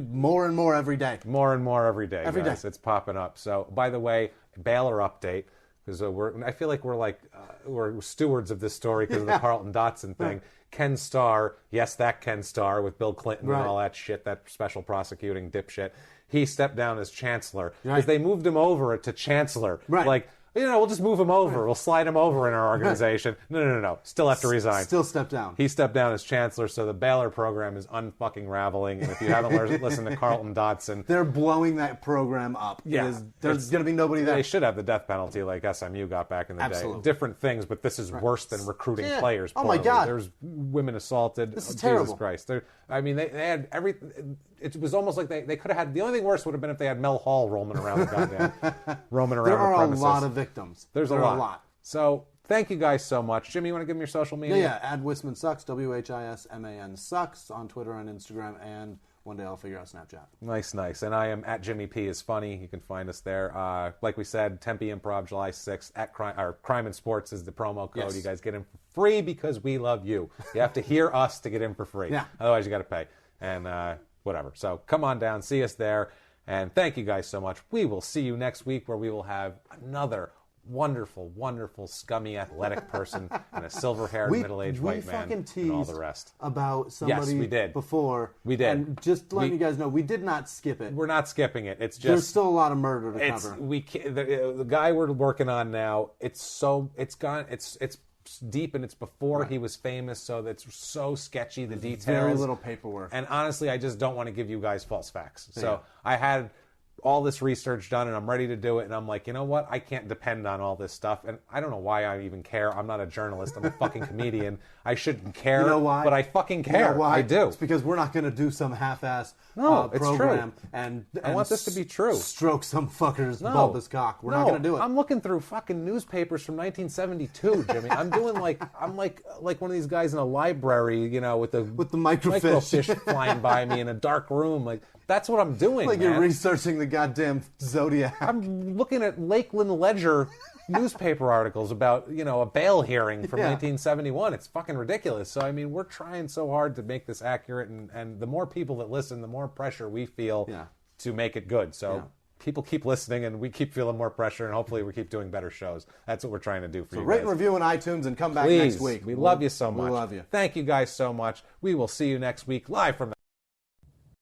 More and more every day. More and more every day. Every day. It's popping up. So, by the way, Baylor update, because I feel like we're stewards of this story because of the Carlton Dotson thing. Right. Ken Starr, yes, that Ken Starr with Bill Clinton and all that shit, that special prosecuting dipshit. He stepped down as chancellor because they moved him over to chancellor. Right. Like, we'll just move him over. We'll slide him over in our organization. No. Still have to resign. Still step down. He stepped down as chancellor, so the Baylor program is unfucking raveling. And if you haven't listened to Carlton Dotson, they're blowing that program up. Yeah, there's going to be nobody there. They should have the death penalty like SMU got back in the day. Different things, but this is worse than recruiting players. Oh my God! There's women assaulted. This is terrible. Jesus Christ! They had every. It was almost like they could have had. The only thing worse would have been if they had Mel Hall roaming around the goddamn the premises. There are a lot of victims. There's a lot. So thank you guys so much. Jimmy, you want to give me your social media? Yeah. Add Whisman Sucks, WHISMAN Sucks on Twitter and Instagram, and one day I'll figure out Snapchat. Nice. And I am at Jimmy P is Funny. You can find us there. Like we said, Tempe Improv, July 6th. At Crime and Sports is the promo code. Yes. You guys get in for free because we love you. You have to hear us to get in for free. Yeah. Otherwise, you got to pay. And whatever. So come on down. See us there. And thank you guys so much. We will see you next week, where we will have another wonderful, scummy athletic person and a silver-haired middle-aged white man and all the rest. About somebody we did. Before. We did. And just letting you guys know, we did not skip it. We're not skipping it. It's just there's still a lot of murder to cover. The guy we're working on now, it's deep, and it's before he was famous, so it's so sketchy, the details. Very little paperwork. And honestly, I just don't want to give you guys false facts. So I had all this research done, and I'm ready to do it, and I'm like, you know what? I can't depend on all this stuff, and I don't know why I even care. I'm not a journalist. I'm a fucking comedian. I shouldn't care. You know why? But I fucking care. You know why? I do. It's because we're not going to do some half-ass it's program true. and I want this to be true. Stroke some fucker's bulbous cock. We're not going to do it. I'm looking through fucking newspapers from 1972, Jimmy. I'm doing like one of these guys in a library, with the microfiche flying by me in a dark room. Like, that's what I'm doing. Like, man. You're researching the goddamn Zodiac. I'm looking at Lakeland Ledger newspaper articles about, a bail hearing from 1971. It's fucking ridiculous. So, I mean, we're trying so hard to make this accurate, and the more people that listen, the more pressure we feel to make it good. So people keep listening, and we keep feeling more pressure, and hopefully we keep doing better shows. That's what we're trying to do for you guys. Rate and review on iTunes and come back next week. We love you so much. We love you. Thank you guys so much. We will see you next week live from